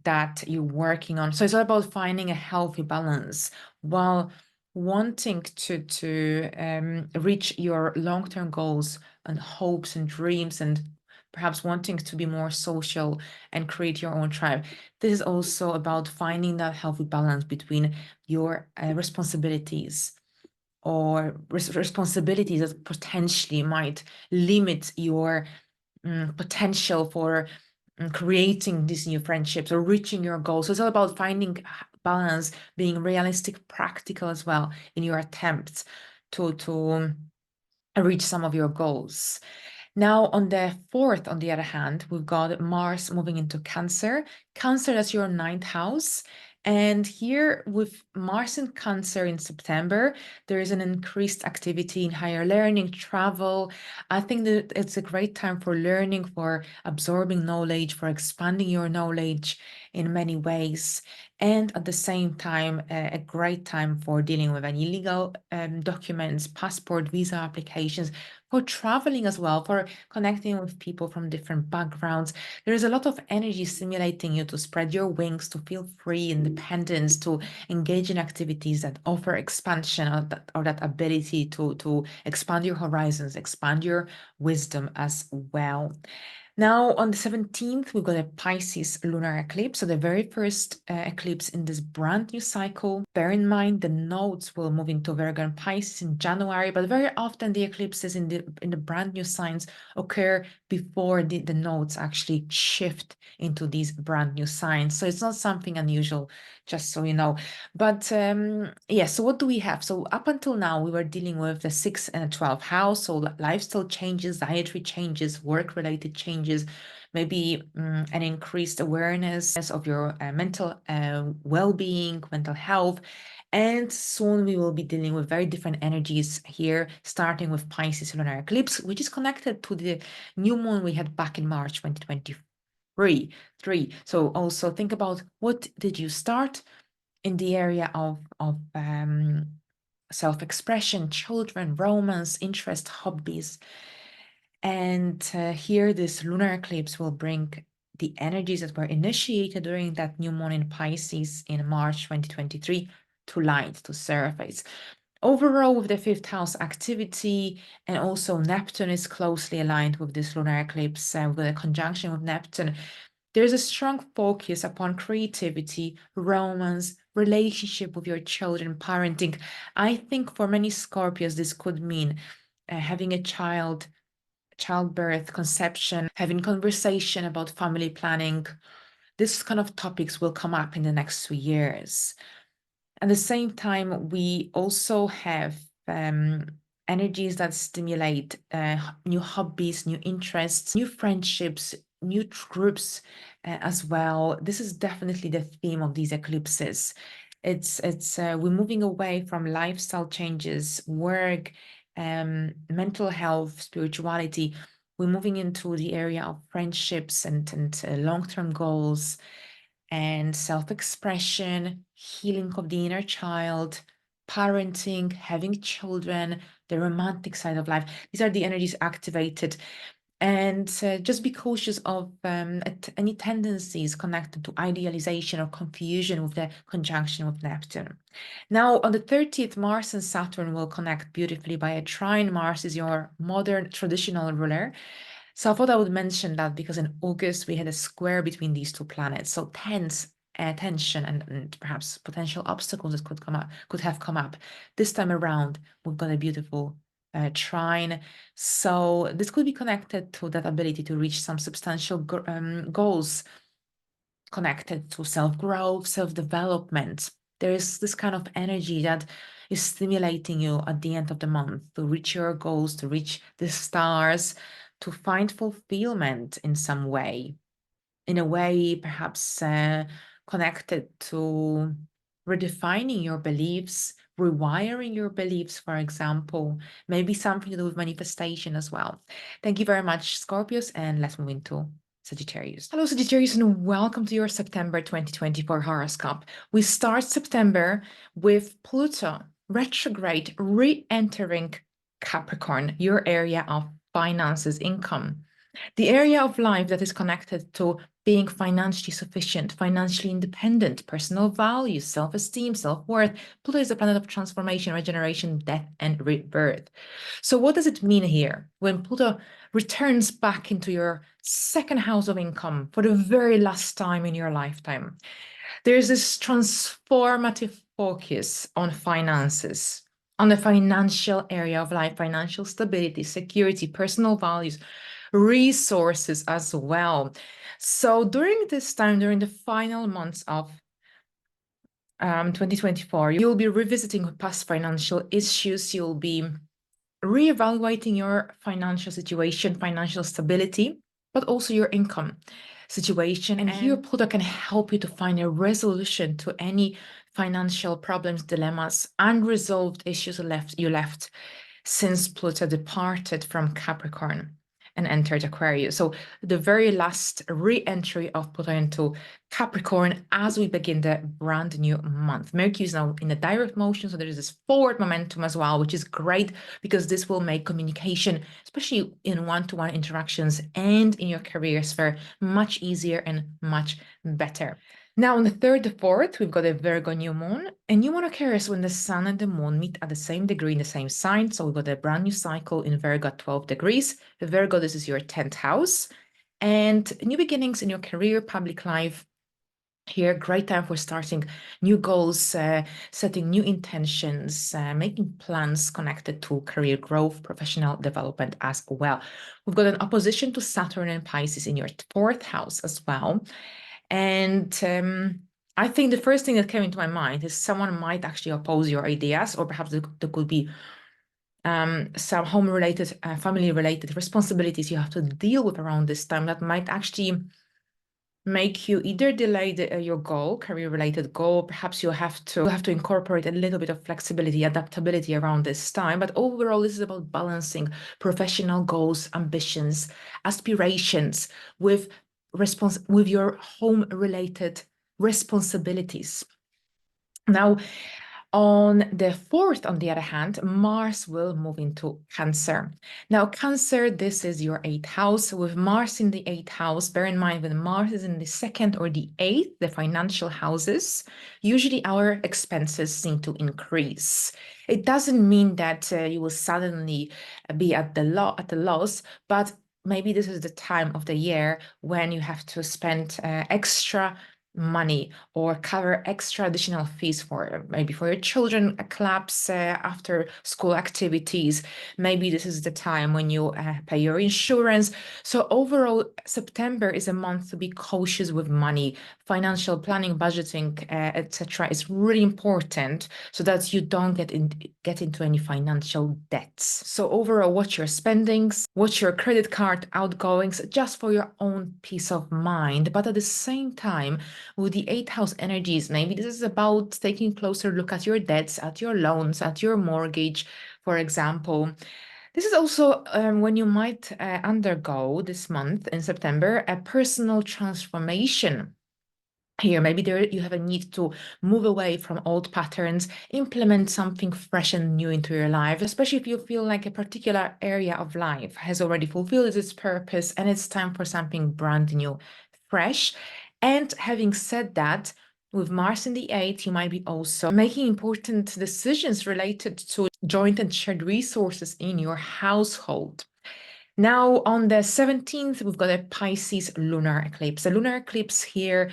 that you're working on. So it's all about finding a healthy balance while wanting to reach your long-term goals and hopes and dreams, and perhaps wanting to be more social and create your own tribe. This is also about finding that healthy balance between your responsibilities or responsibilities that potentially might limit your potential for creating these new friendships or reaching your goals. So it's all about finding balance, being realistic, practical as well in your attempts to reach some of your goals. Now, on the 4th, on the other hand, we've got Mars moving into Cancer. Cancer, that's your 9th house. And here with Mars in Cancer in September, there is an increased activity in higher learning, travel. I think that it's a great time for learning, for absorbing knowledge, for expanding your knowledge in many ways. And at the same time, a great time for dealing with any legal documents, passport, visa applications, for traveling as well, for connecting with people from different backgrounds. There is a lot of energy stimulating you to spread your wings, to feel free, independence, to engage in activities that offer expansion or that ability to expand your horizons, expand your wisdom as well. Now, on the 17th, we've got a Pisces lunar eclipse, so the very first eclipse in this brand new cycle. Bear in mind, the nodes will move into Virgo and Pisces in January, but very often the eclipses in the brand new signs occur before the nodes actually shift into these brand new signs. So it's not something unusual, just so you know. But yeah, so what do we have? So up until now, we were dealing with the 6th and 12th house, so lifestyle changes, dietary changes, work-related changes, maybe an increased awareness of your mental well-being, mental health. And soon we will be dealing with very different energies here, starting with Pisces lunar eclipse, which is connected to the new moon we had back in March 2023. So also think about, what did you start in the area of self-expression, children, romance, interest, hobbies. And here, this lunar eclipse will bring the energies that were initiated during that new moon in Pisces in March 2023 to light, to surface. Overall, with the 5th house activity, and also Neptune is closely aligned with this lunar eclipse, with a conjunction with Neptune, there's a strong focus upon creativity, romance, relationship with your children, parenting. I think for many Scorpios, this could mean having a child, childbirth, conception, having conversation about family planning. This kind of topics will come up in the next 2 years. At the same time, we also have energies that stimulate new hobbies, new interests, new friendships, new groups as well. This is definitely the theme of these eclipses. It's we're moving away from lifestyle changes, work, mental health, spirituality. We're moving into the area of friendships and long-term goals and self-expression, healing of the inner child, parenting, having children, the romantic side of life. These are the energies activated. And just be cautious of any tendencies connected to idealization or confusion with the conjunction with Neptune. Now, on the 30th, Mars and Saturn will connect beautifully by a trine. Mars is your modern traditional ruler. So I thought I would mention that because in August we had a square between these two planets. So tension and perhaps potential obstacles that could have come up. This time around, we've got a beautiful trine. So this could be connected to that ability to reach some substantial goals connected to self-growth, self-development. There is this kind of energy that is stimulating you at the end of the month to reach your goals, to reach the stars, to find fulfillment in some way, in a way perhaps connected to redefining your beliefs, rewiring your beliefs, for example, maybe something to do with manifestation as well. Thank you very much, Scorpios, and let's move into Sagittarius. Hello, Sagittarius, and welcome to your September 2024 horoscope. We start September with Pluto retrograde re-entering Capricorn, your area of finances, income, the area of life that is connected to being financially sufficient, financially independent, personal values, self-esteem, self-worth. Pluto is a planet of transformation, regeneration, death, and rebirth. So what does it mean here? When Pluto returns back into your second house of income for the very last time in your lifetime, there's this transformative focus on finances, on the financial area of life, financial stability, security, personal values, resources as well. So during this time, during the final months of 2024, you'll be revisiting past financial issues. You'll be reevaluating your financial situation, financial stability, but also your income situation. And here Pluto can help you to find a resolution to any financial problems, dilemmas, unresolved issues you left since Pluto departed from Capricorn and entered Aquarius. So the very last re-entry of Pluto into Capricorn as we begin the brand new month. Mercury is now in a direct motion, so there is this forward momentum as well, which is great because this will make communication, especially in one-to-one interactions and in your career sphere, much easier and much better. Now, on the 3rd, the 4th, we've got a Virgo new moon. A new moon occurs when the sun and the moon meet at the same degree in the same sign. So we've got a brand new cycle in Virgo at 12 degrees. Virgo, this is your 10th house. And new beginnings in your career, public life. Here, great time for starting new goals, setting new intentions, making plans connected to career growth, professional development as well. We've got an opposition to Saturn and Pisces in your fourth house as well. And I think the first thing that came into my mind is someone might actually oppose your ideas, or perhaps there could be some home-related, family-related responsibilities you have to deal with around this time that might actually make you either delay your goal, career-related goal. Perhaps you have to incorporate a little bit of flexibility, adaptability around this time. But overall, this is about balancing professional goals, ambitions, aspirations with your home-related responsibilities. Now, on the 4th, on the other hand, Mars will move into Cancer. Now, Cancer, this is your 8th house. With Mars in the 8th house, bear in mind when Mars is in the 2nd or the 8th, the financial houses, usually our expenses seem to increase. It doesn't mean that you will suddenly be at the loss, but maybe this is the time of the year when you have to spend extra money or cover extra additional fees for maybe for your children, clubs, after school activities. Maybe this is the time when you pay your insurance. So overall, September is a month to be cautious with money. Financial planning, budgeting, etc. is really important so that you don't get into any financial debts. So overall, watch your spendings, watch your credit card outgoings, just for your own peace of mind. But at the same time, with the 8th house energies, maybe this is about taking a closer look at your debts, at your loans, at your mortgage, for example. This is also when you might undergo this month in September a personal transformation. Here, maybe you have a need to move away from old patterns, implement something fresh and new into your life, especially if you feel like a particular area of life has already fulfilled its purpose and it's time for something brand new, fresh. And having said that, with Mars in the 8th, you might be also making important decisions related to joint and shared resources in your household. Now, on the 17th, we've got a Pisces lunar eclipse. The lunar eclipse here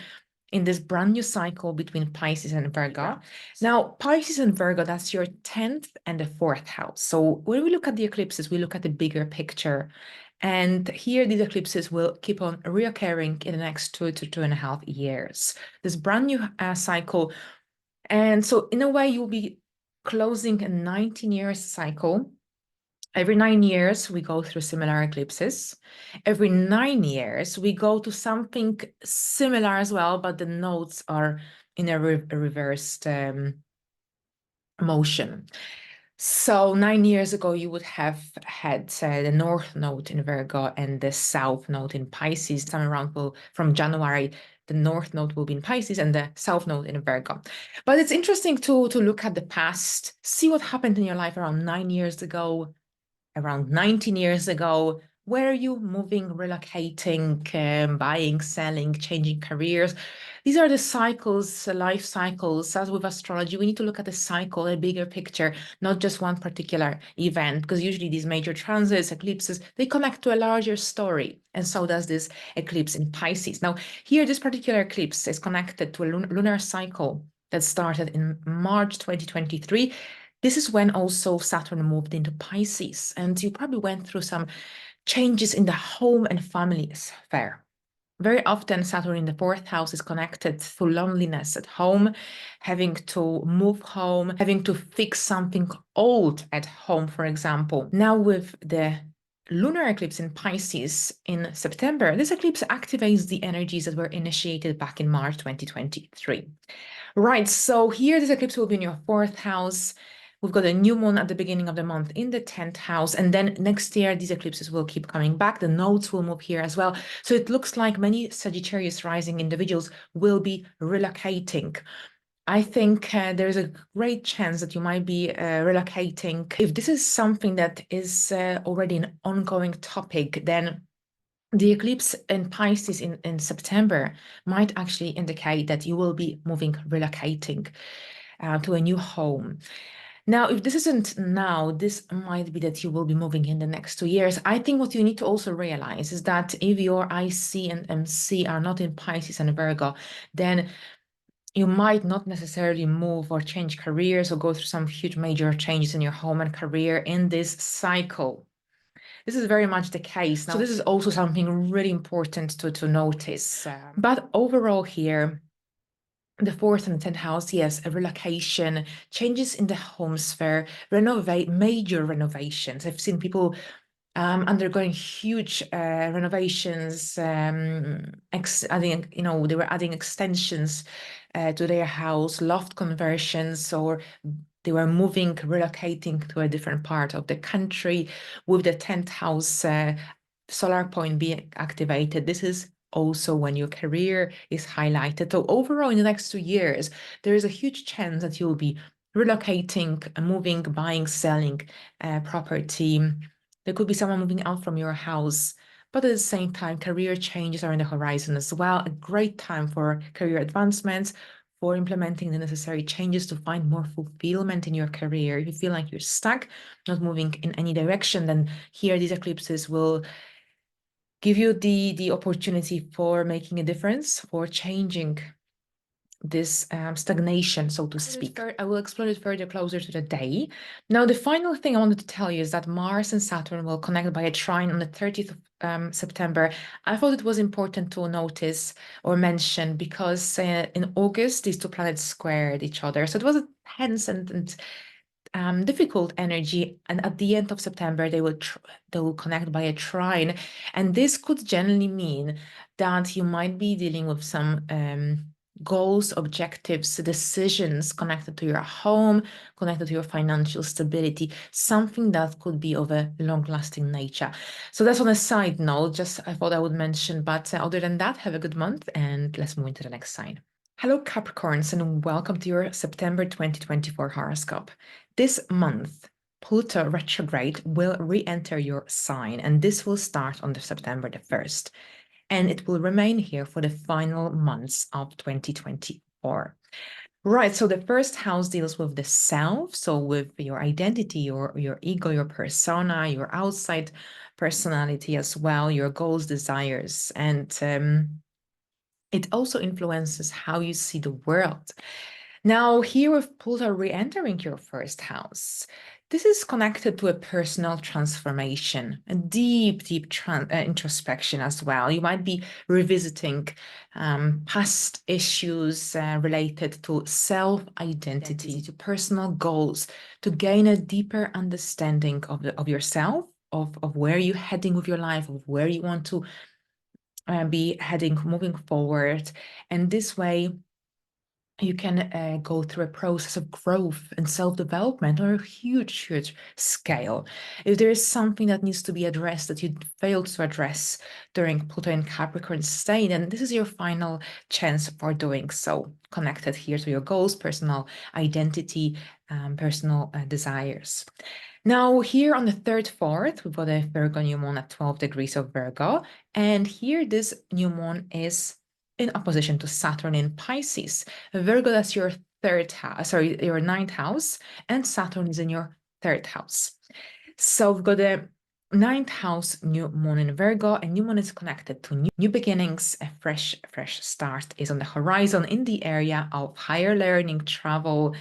in this brand new cycle between Pisces and Virgo. Now, Pisces and Virgo, that's your 10th and the 4th house. So when we look at the eclipses, we look at the bigger picture. And here, these eclipses will keep on reoccurring in the next 2 to 2.5 years. This brand new cycle. And so in a way, you'll be closing a 19 years cycle. Every 9 years, we go through similar eclipses. Every 9 years, we go to something similar as well, but the nodes are in a reversed motion. So 9 years ago, you would have had the North Node in Virgo and the South Node in Pisces. Time around from January, the North Node will be in Pisces and the South Node in Virgo. But it's interesting to look at the past, see what happened in your life around 9 years ago, around 19 years ago. Where are you moving, relocating, buying, selling, changing careers? These are the cycles, life cycles. As with astrology, we need to look at the cycle, a bigger picture, not just one particular event, because usually these major transits, eclipses, they connect to a larger story. And so does this eclipse in Pisces. Now, here, this particular eclipse is connected to a lunar cycle that started in March 2023. This is when also Saturn moved into Pisces, and you probably went through some changes in the home and family sphere. Very often, Saturn in the 4th house is connected to loneliness at home, having to move home, having to fix something old at home, for example. Now, with the lunar eclipse in Pisces in September, this eclipse activates the energies that were initiated back in March 2023. Right, so here this eclipse will be in your 4th house. We've got a new moon at the beginning of the month in the 10th house. And then next year, these eclipses will keep coming back. The nodes will move here as well. So it looks like many Sagittarius rising individuals will be relocating. I think there's a great chance that you might be relocating. If this is something that is already an ongoing topic, then the eclipse in Pisces in September might actually indicate that you will be moving, relocating to a new home. Now, if this isn't now, this might be that you will be moving in the next 2 years. I think what you need to also realize is that if your IC and MC are not in Pisces and Virgo, then you might not necessarily move or change careers or go through some huge major changes in your home and career in this cycle. This is very much the case. Now, so this is also something really important to notice. But overall here, the fourth and 10th house, yes, a relocation, changes in the home sphere, major renovations. I've seen people undergoing huge renovations, adding, they were adding extensions to their house, loft conversions, or they were moving, relocating to a different part of the country with the 10th house solar point being activated. This is also when your career is highlighted. So overall, in the next 2 years, there is a huge chance that you'll be relocating, moving, buying, selling property. There could be someone moving out from your house, but at the same time, career changes are on the horizon as well. A great time for career advancements, for implementing the necessary changes to find more fulfillment in your career. If you feel like you're stuck, not moving in any direction, then here these eclipses will give you the opportunity for making a difference, for changing this stagnation, so to speak. I will explore it further closer to the day. Now, the final thing I wanted to tell you is that Mars and Saturn will connect by a trine on the 30th of September. I thought it was important to notice or mention because in August, these two planets squared each other. So it was a tense and difficult energy, and at the end of September they will connect by a trine, and this could generally mean that you might be dealing with some goals, objectives, decisions connected to your home, connected to your financial stability, something that could be of a long-lasting nature. So that's on a side note, just I thought I would mention, but other than that, have a good month and let's move into the next sign. Hello Capricorns and welcome to your September 2024 horoscope. This month, Pluto retrograde will re-enter your sign, and this will start on September the 1st, and it will remain here for the final months of 2024. Right, so the first house deals with the self, so with your identity, your ego, your persona, your outside personality as well, your goals, desires, and it also influences how you see the world. Now, here with Pluto re-entering your first house, this is connected to a personal transformation, a deep introspection as well. You might be revisiting past issues related to self-identity, to personal goals, to gain a deeper understanding of yourself, of where you're heading with your life, of where you want to be heading, moving forward. And this way, you can go through a process of growth and self-development on a huge scale. If there is something that needs to be addressed that you failed to address during Pluto in Capricorn stay, then this is your final chance for doing so, connected here to your goals, personal identity, personal desires. Now, here on the 3rd, 4th, we've got a Virgo new moon at 12 degrees of Virgo, and here this new moon is in opposition to Saturn in Pisces. Virgo, that's your your 9th house, and Saturn is in your 3rd house. So we've got the 9th house new moon in Virgo, and new moon is connected to new beginnings. A fresh start is on the horizon in the area of higher learning, travel,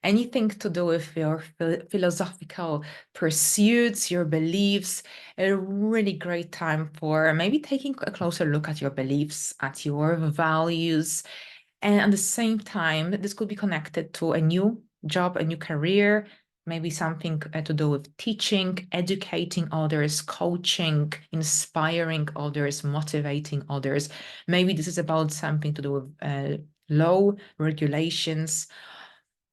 anything to do with your philosophical pursuits, your beliefs. A really great time for maybe taking a closer look at your beliefs, at your values. And at the same time, this could be connected to a new job, a new career, maybe something to do with teaching, educating others, coaching, inspiring others, motivating others. Maybe this is about something to do with law, regulations.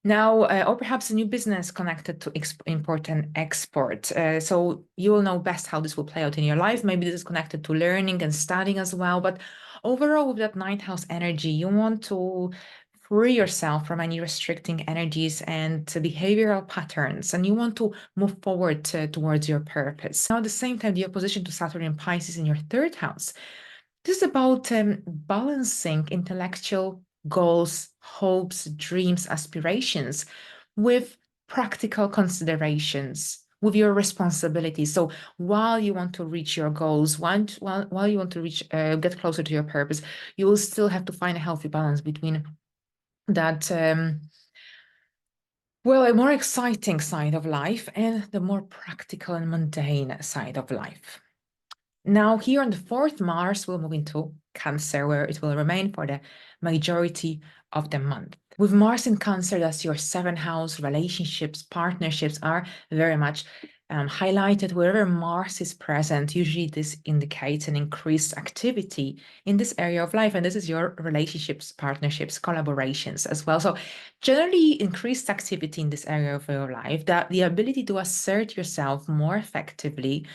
Now, or perhaps a new business connected to import and export. So you will know best how this will play out in your life. Maybe this is connected to learning and studying as well. But overall, with that 9th house energy, you want to free yourself from any restricting energies and behavioral patterns, and you want to move forward towards your purpose. Now, at the same time, the opposition to Saturn in Pisces in your 3rd house, this is about balancing intellectual goals, hopes, dreams, aspirations with practical considerations with your responsibilities. So while you want to reach your goals, while you want to reach, get closer to your purpose, you will still have to find a healthy balance between that, well, a more exciting side of life and the more practical and mundane side of life. Now, here on the 4th, Mars will move into Cancer, where it will remain for the majority of the month. With Mars in Cancer, that's your 7th house, relationships, partnerships are very much highlighted. Wherever Mars is present, usually this indicates an increased activity in this area of life. And this is your relationships, partnerships, collaborations as well. So generally increased activity in this area of your life, that the ability to assert yourself more effectively.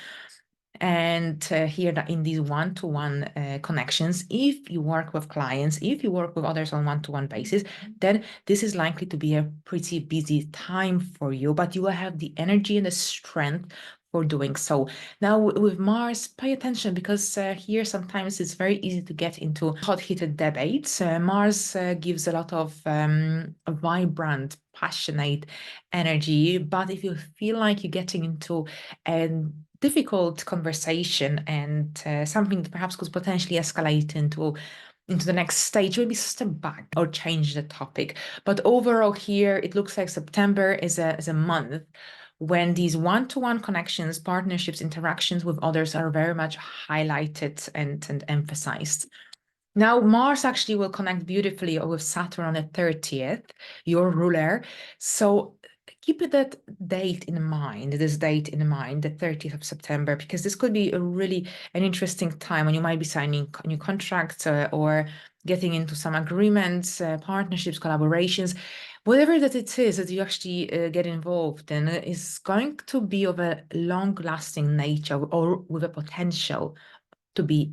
And here that in these one-to-one connections, if you work with clients, if you work with others on one-to-one basis, then this is likely to be a pretty busy time for you, but you will have the energy and the strength for doing so. Now with Mars, pay attention, because here sometimes it's very easy to get into hot-heated debates. Mars gives a lot of vibrant, passionate energy, but if you feel like you're getting into a difficult conversation and something that perhaps could potentially escalate into the next stage, maybe step back or change the topic. But overall here, it looks like September is a month when these one-to-one connections, partnerships, interactions with others are very much highlighted and emphasized. Now, Mars actually will connect beautifully with Saturn on the 30th, your ruler. So keep that date in mind, the 30th of September, because this could be an interesting time when you might be signing new contracts or getting into some agreements, partnerships, collaborations. Whatever that it is that you actually get involved in is going to be of a long-lasting nature or with a potential to be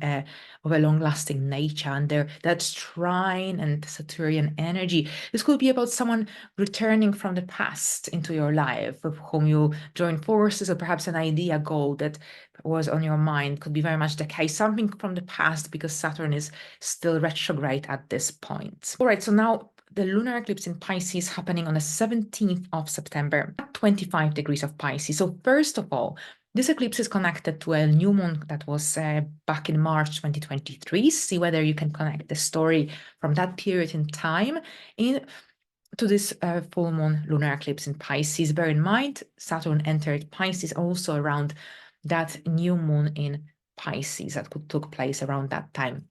of a long-lasting nature under that trine and Saturnian energy. This could be about someone returning from the past into your life, with whom you join forces, or perhaps an idea, goal that was on your mind. Could be very much the case, something from the past, because Saturn is still retrograde at this point. All right, so now the lunar eclipse in Pisces happening on the 17th of September at 25 degrees of Pisces. So first of all, this eclipse is connected to a new moon that was back in March 2023. See whether you can connect the story from that period in time to this full moon lunar eclipse in Pisces. Bear in mind, Saturn entered Pisces also around that new moon in Pisces that took place around that time.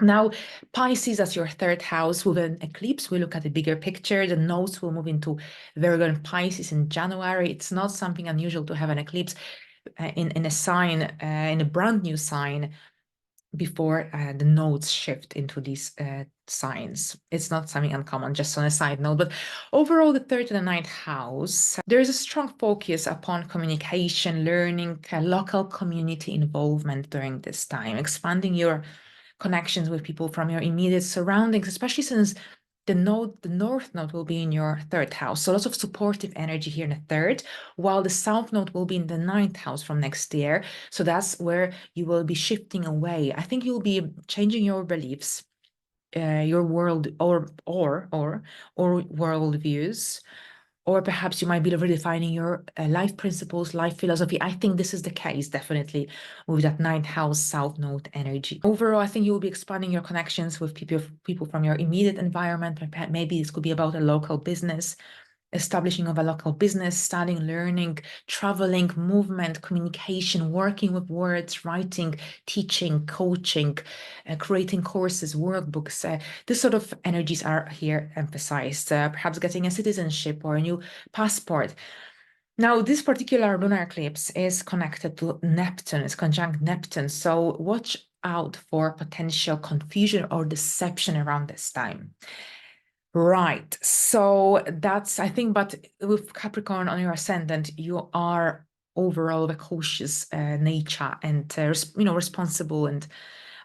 Now, Pisces as your 3rd house with an eclipse, we look at the bigger picture. The nodes will move into Virgo and Pisces in January. It's not something unusual to have an eclipse in a sign, in a brand new sign, before the nodes shift into these signs. It's not something uncommon, just on a side note. But overall, the 3rd and the 9th house, there is a strong focus upon communication, learning, local community involvement during this time, expanding your connections with people from your immediate surroundings, especially since the north node will be in your 3rd house. So lots of supportive energy here in the 3rd, while the south node will be in the 9th house from next year. So that's where you will be shifting away. I think you'll be changing your beliefs, your world or world views, or perhaps you might be redefining your life principles, life philosophy. I think this is the case, definitely, with that 9th house south node energy. Overall, I think you will be expanding your connections with people from your immediate environment. Maybe this could be about a local business, establishing of a local business, studying, learning, traveling, movement, communication, working with words, writing, teaching, coaching, creating courses, workbooks. This sort of energies are here emphasized. Perhaps getting a citizenship or a new passport. Now, this particular lunar eclipse is connected to Neptune, it's conjunct Neptune. So watch out for potential confusion or deception around this time. Right. So that's, I think, but with Capricorn on your ascendant, you are overall of a cautious nature and, responsible. And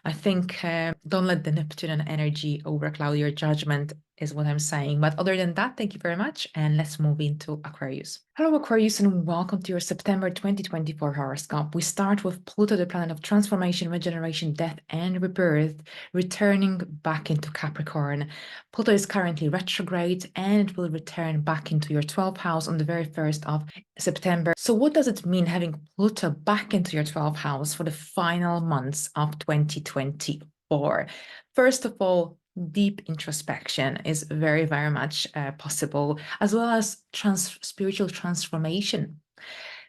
I think don't let the Neptunian energy overcloud your judgment. is what I'm saying. But other than that, thank you very much. And let's move into Aquarius. Hello, Aquarius, and welcome to your September 2024 horoscope. We start with Pluto, the planet of transformation, regeneration, death, and rebirth, returning back into Capricorn. Pluto is currently retrograde and will return back into your 12th house on the very 1st of September. So what does it mean having Pluto back into your 12th house for the final months of 2024? First of all, deep introspection is very, very much possible, as well as spiritual transformation.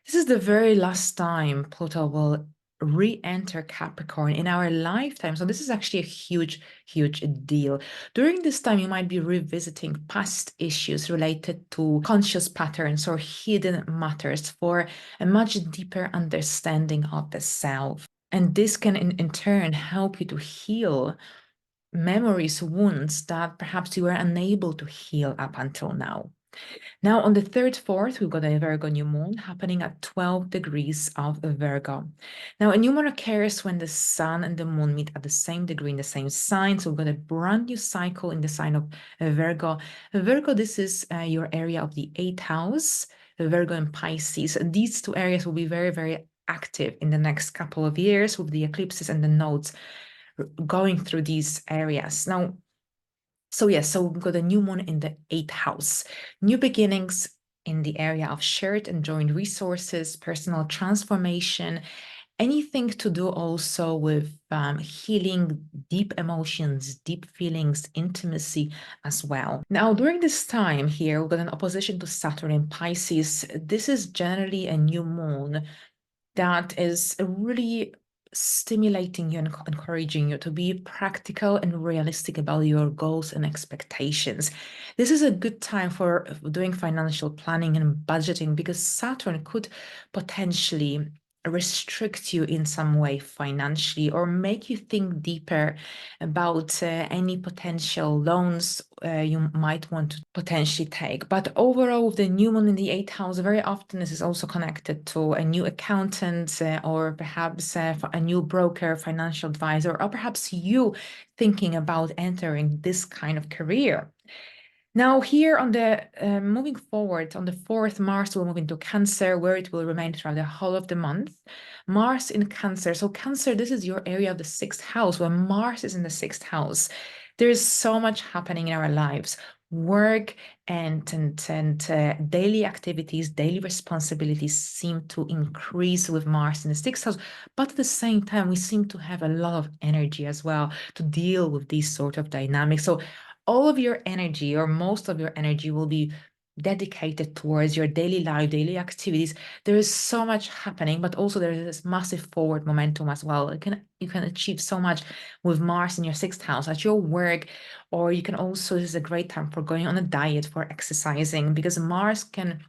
This is the very last time Pluto will re-enter Capricorn in our lifetime. So this is actually a huge, huge deal. During this time, you might be revisiting past issues related to conscious patterns or hidden matters for a much deeper understanding of the self. And this can in turn help you to heal memories, wounds that perhaps you were unable to heal up until now. Now, on the 3rd, 4th, we've got a Virgo new moon happening at 12 degrees of Virgo. Now, a new moon occurs when the sun and the moon meet at the same degree in the same sign. So we've got a brand new cycle in the sign of Virgo. Virgo, this is your area of the 8th house, Virgo and Pisces. These two areas will be very, very active in the next couple of years with the eclipses and the nodes going through these areas. Now, so we've got a new moon in the 8th house, new beginnings in the area of shared and joint resources, personal transformation, anything to do also with healing deep emotions, deep feelings, intimacy as well. Now, during this time here, we've got an opposition to Saturn in Pisces. This is generally a new moon that is really stimulating you and encouraging you to be practical and realistic about your goals and expectations. This is a good time for doing financial planning and budgeting because Saturn could potentially restrict you in some way financially or make you think deeper about any potential loans you might want to potentially take. But overall, with the new moon in the 8th house, very often this is also connected to a new accountant or perhaps a new broker, financial advisor, or perhaps you thinking about entering this kind of career. Now here on the moving forward on the 4th, Mars will move into Cancer, where it will remain throughout the whole of the month. Mars in Cancer. So Cancer, this is your area of the 6th house, where Mars is in the 6th house. There is so much happening in our lives. Work and daily activities, daily responsibilities seem to increase with Mars in the 6th house, but at the same time, we seem to have a lot of energy as well to deal with these sort of dynamics. So all of your energy or most of your energy will be dedicated towards your daily life, daily activities. There is so much happening, but also there is this massive forward momentum as well. You can achieve so much with Mars in your 6th house at your work, or you can also, this is a great time for going on a diet, for exercising, because Mars can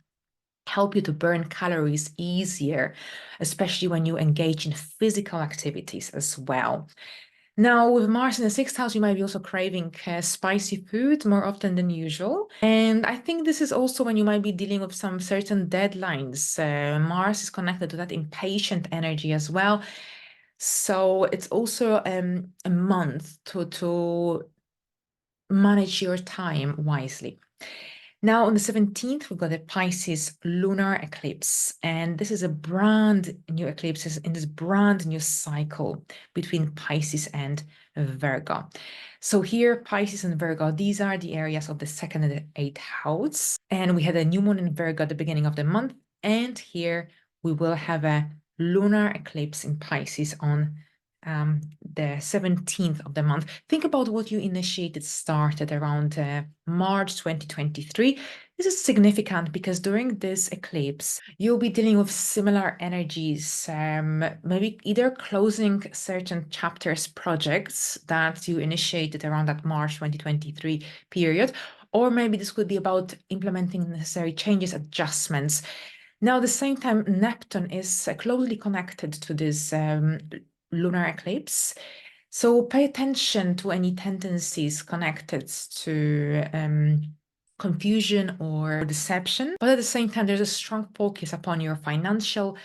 help you to burn calories easier, especially when you engage in physical activities as well. Now, with Mars in the 6th house, you might be also craving spicy food more often than usual. And I think this is also when you might be dealing with some certain deadlines. Mars is connected to that impatient energy as well. So it's also a month to manage your time wisely. Now, on the 17th, we've got a Pisces lunar eclipse, and this is a brand new eclipse in this brand new cycle between Pisces and Virgo. So here, Pisces and Virgo, these are the areas of the 2nd and the 8th house. And we had a new moon in Virgo at the beginning of the month. And here we will have a lunar eclipse in Pisces on the 17th of the month. Think about what you initiated, started around March 2023. This is significant because during this eclipse, you'll be dealing with similar energies, maybe either closing certain chapters, projects that you initiated around that March 2023 period, or maybe this could be about implementing necessary changes, adjustments. Now, at the same time, Neptune is closely connected to this lunar eclipse. So pay attention to any tendencies connected to confusion or deception. But at the same time, there's a strong focus upon your financial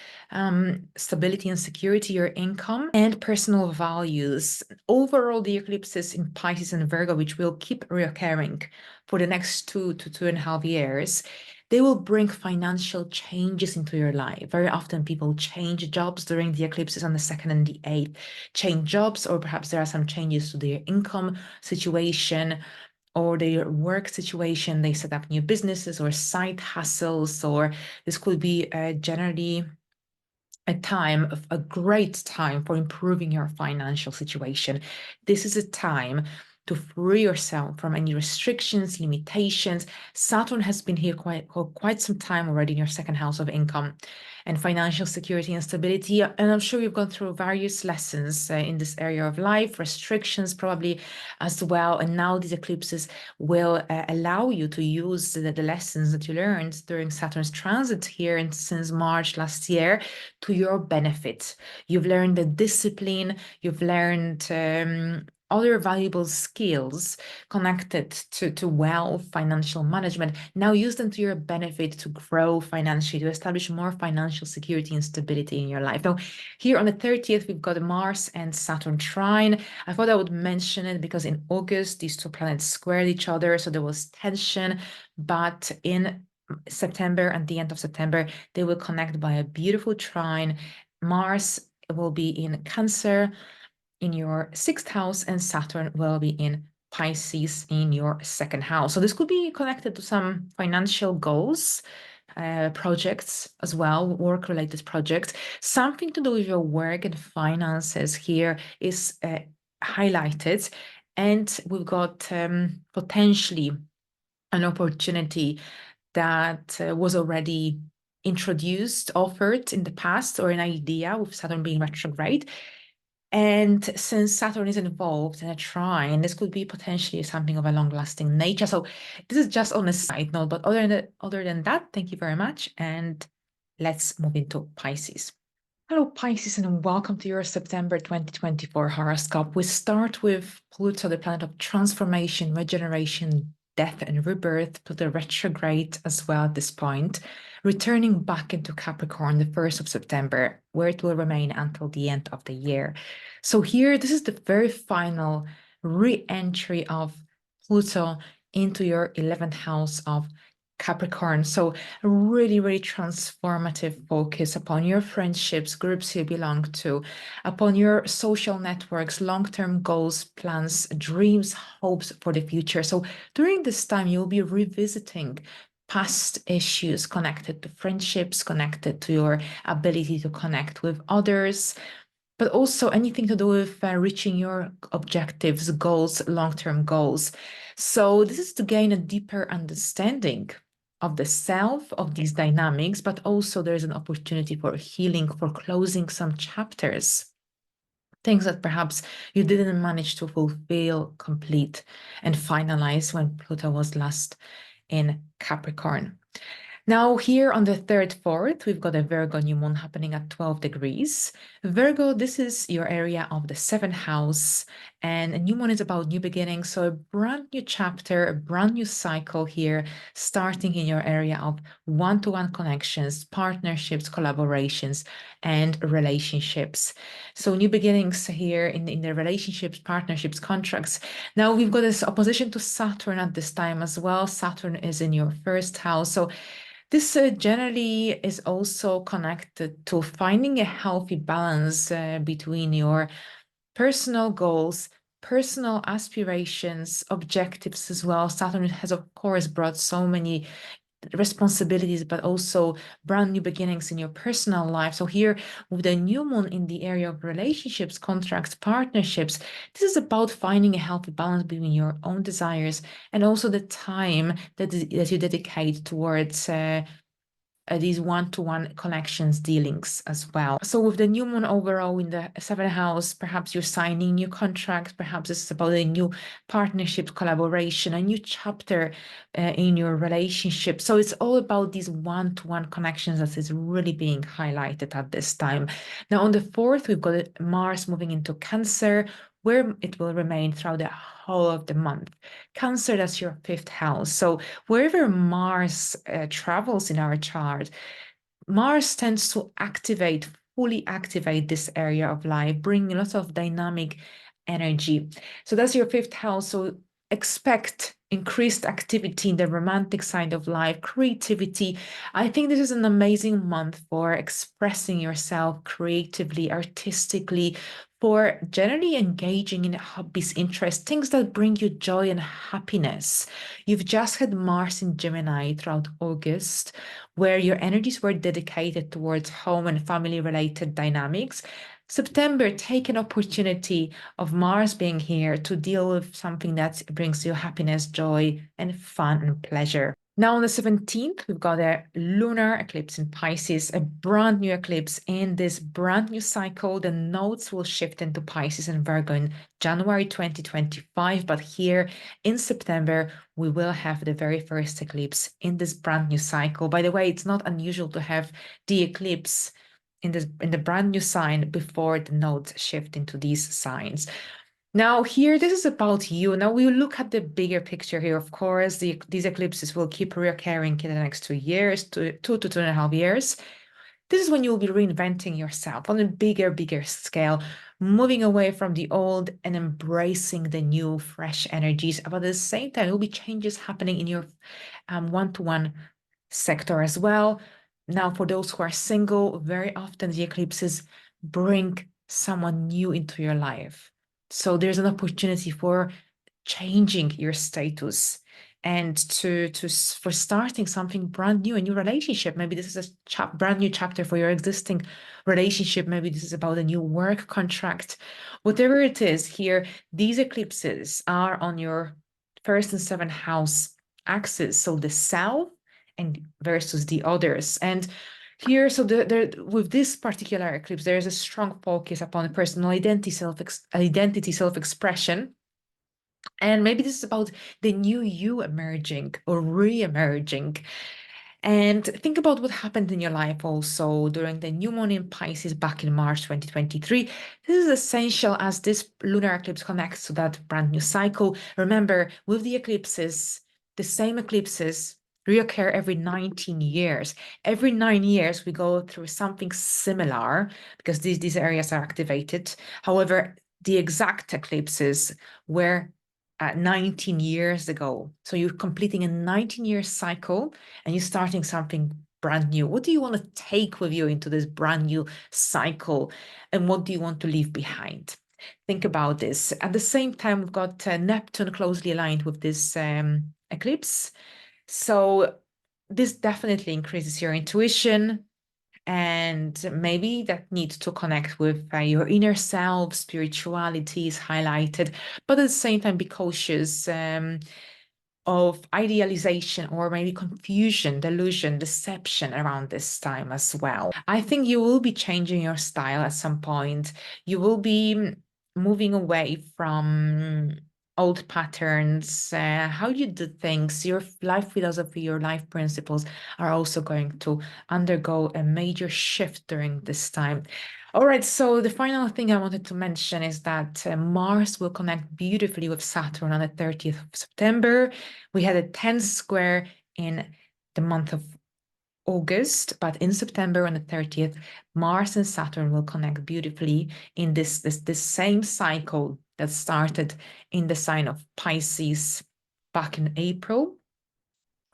stability and security, your income, and personal values. Overall, the eclipses in Pisces and Virgo, which will keep reoccurring for the next 2 to 2.5 years, they will bring financial changes into your life. Very often people change jobs during the eclipses on the 2nd and the 8th, change jobs, or perhaps there are some changes to their income situation or their work situation. They set up new businesses or side hustles, or this could be generally a great time for improving your financial situation. This is a time to free yourself from any restrictions, limitations. Saturn has been here quite some time already in your second house of income and financial security and stability. And I'm sure you've gone through various lessons in this area of life, restrictions probably as well. And now these eclipses will allow you to use the lessons that you learned during Saturn's transit here and since March last year to your benefit. You've learned the discipline, you've learned other valuable skills connected to wealth, financial management. Now use them to your benefit to grow financially, to establish more financial security and stability in your life. Now, here on the 30th, we've got Mars and Saturn trine. I thought I would mention it because in August, these two planets squared each other, so there was tension, but in September and the end of September, they will connect by a beautiful trine. Mars will be in Cancer in your 6th house, and Saturn will be in Pisces in your 2nd house. So this could be connected to some financial goals, projects as well, work-related projects. Something to do with your work and finances here is highlighted. And we've got potentially an opportunity that was already introduced, offered in the past, or an idea with Saturn being retrograde. And since Saturn is involved in a trine, this could be potentially something of a long-lasting nature. So this is just on a side note, but other than that, thank you very much. And let's move into Pisces. Hello, Pisces, and welcome to your September 2024 horoscope. We start with Pluto, the planet of transformation, regeneration, death, and rebirth, Pluto retrograde as well at this point, returning back into Capricorn the 1st of September, where it will remain until the end of the year. So here, this is the very final re-entry of Pluto into your 11th house of Capricorn. So a really, really transformative focus upon your friendships, groups you belong to, upon your social networks, long-term goals, plans, dreams, hopes for the future. So during this time, you'll be revisiting past issues connected to friendships, connected to your ability to connect with others, but also anything to do with reaching your objectives, goals, long-term goals. So this is to gain a deeper understanding of the self, of these dynamics, but also there's an opportunity for healing, for closing some chapters, things that perhaps you didn't manage to fulfill, complete, and finalize when Pluto was last in Capricorn. Now here on the 3rd, 4th, we've got a Virgo new moon happening at 12 degrees. Virgo, this is your area of the 7th house, and a new moon is about new beginnings. So a brand new chapter, a brand new cycle here, starting in your area of one-to-one connections, partnerships, collaborations, and relationships. So new beginnings here in the relationships, partnerships, contracts. Now we've got this opposition to Saturn at this time as well. Saturn is in your 1st house. So this generally is also connected to finding a healthy balance between your personal goals, personal aspirations, objectives as well. Saturn has, of course, brought so many responsibilities, but also brand new beginnings in your personal life. So here with the new moon in the area of relationships, contracts, partnerships, this is about finding a healthy balance between your own desires and also the time that you dedicate towards these one-to-one connections, dealings as well. So with the new moon overall in the 7th house, perhaps you're signing new contracts, perhaps it's about a new partnership, collaboration, a new chapter in your relationship. So it's all about these one-to-one connections that is really being highlighted at this time. Now on the 4th, we've got Mars moving into Cancer, where it will remain throughout the whole of the month. Cancer, that's your fifth house. So wherever Mars travels in our chart, Mars tends to fully activate this area of life, bring a lot of dynamic energy. So that's your fifth house. So expect increased activity in the romantic side of life, creativity. I think this is an amazing month for expressing yourself creatively, artistically, for generally engaging in hobbies, interests, things that bring you joy and happiness. You've just had Mars in Gemini throughout August, where your energies were dedicated towards home and family related dynamics. September, take an opportunity of Mars being here to deal with something that brings you happiness, joy, and fun and pleasure. Now on the 17th, we've got a lunar eclipse in Pisces, a brand new eclipse in this brand new cycle. The nodes will shift into Pisces and Virgo in January 2025, but here in September, we will have the very first eclipse in this brand new cycle. By the way, it's not unusual to have the eclipse in the brand new sign before the nodes shift into these signs. Now here, this is about you. Now we look at the bigger picture here. Of course, these eclipses will keep reoccurring in the next 2 years, 2 to 2.5 years. This is when you'll be reinventing yourself on a bigger scale, moving away from the old and embracing the new, fresh energies. But at the same time, there will be changes happening in your one-to-one sector as well. Now, for those who are single, very often the eclipses bring someone new into your life. So there's an opportunity for changing your status and for starting something brand new, a new relationship. Maybe this is a brand new chapter for your existing relationship. Maybe this is about a new work contract. Whatever it is here, these eclipses are on your first and seventh house axis. So the self and versus the others. And here, so with this particular eclipse, there is a strong focus upon personal identity, self-expression. And maybe this is about the new you emerging or re-emerging. And think about what happened in your life also during the new moon in Pisces back in March 2023. This is essential as this lunar eclipse connects to that brand new cycle. Remember, with the eclipses, the same eclipses reoccur every 19 years. Every 9 years, we go through something similar because these areas are activated. However, the exact eclipses were 19 years ago. So you're completing a 19-year cycle and you're starting something brand new. What do you want to take with you into this brand new cycle? And what do you want to leave behind? Think about this. At the same time, we've got Neptune closely aligned with this eclipse. So this definitely increases your intuition, and maybe that needs to connect with your inner self. Spirituality is highlighted, but at the same time, be cautious of idealization or maybe confusion, delusion, deception around this time as well. I think you will be changing your style at some point. You will be moving away from old patterns, how you do things, your life philosophy, your life principles are also going to undergo a major shift during this time. All right, so the final thing I wanted to mention is that Mars will connect beautifully with Saturn on the 30th of September. We had a 10 square in the month of August, but in September on the 30th, Mars and Saturn will connect beautifully in this same cycle that started in the sign of Pisces back in April.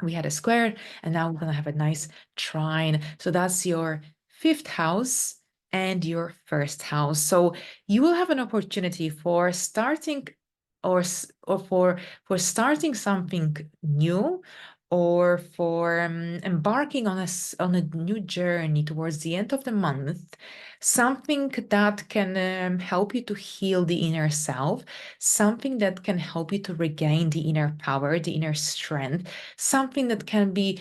We had a square, and now we're going to have a nice trine. So that's your fifth house and your first house. So you will have an opportunity for starting or for starting something new, or for embarking on a new journey towards the end of the month, something that can help you to heal the inner self, something that can help you to regain the inner power, the inner strength, something that can be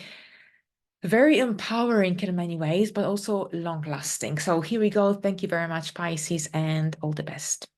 very empowering in many ways, but also long lasting. So here we go. Thank you very much, Pisces, and all the best.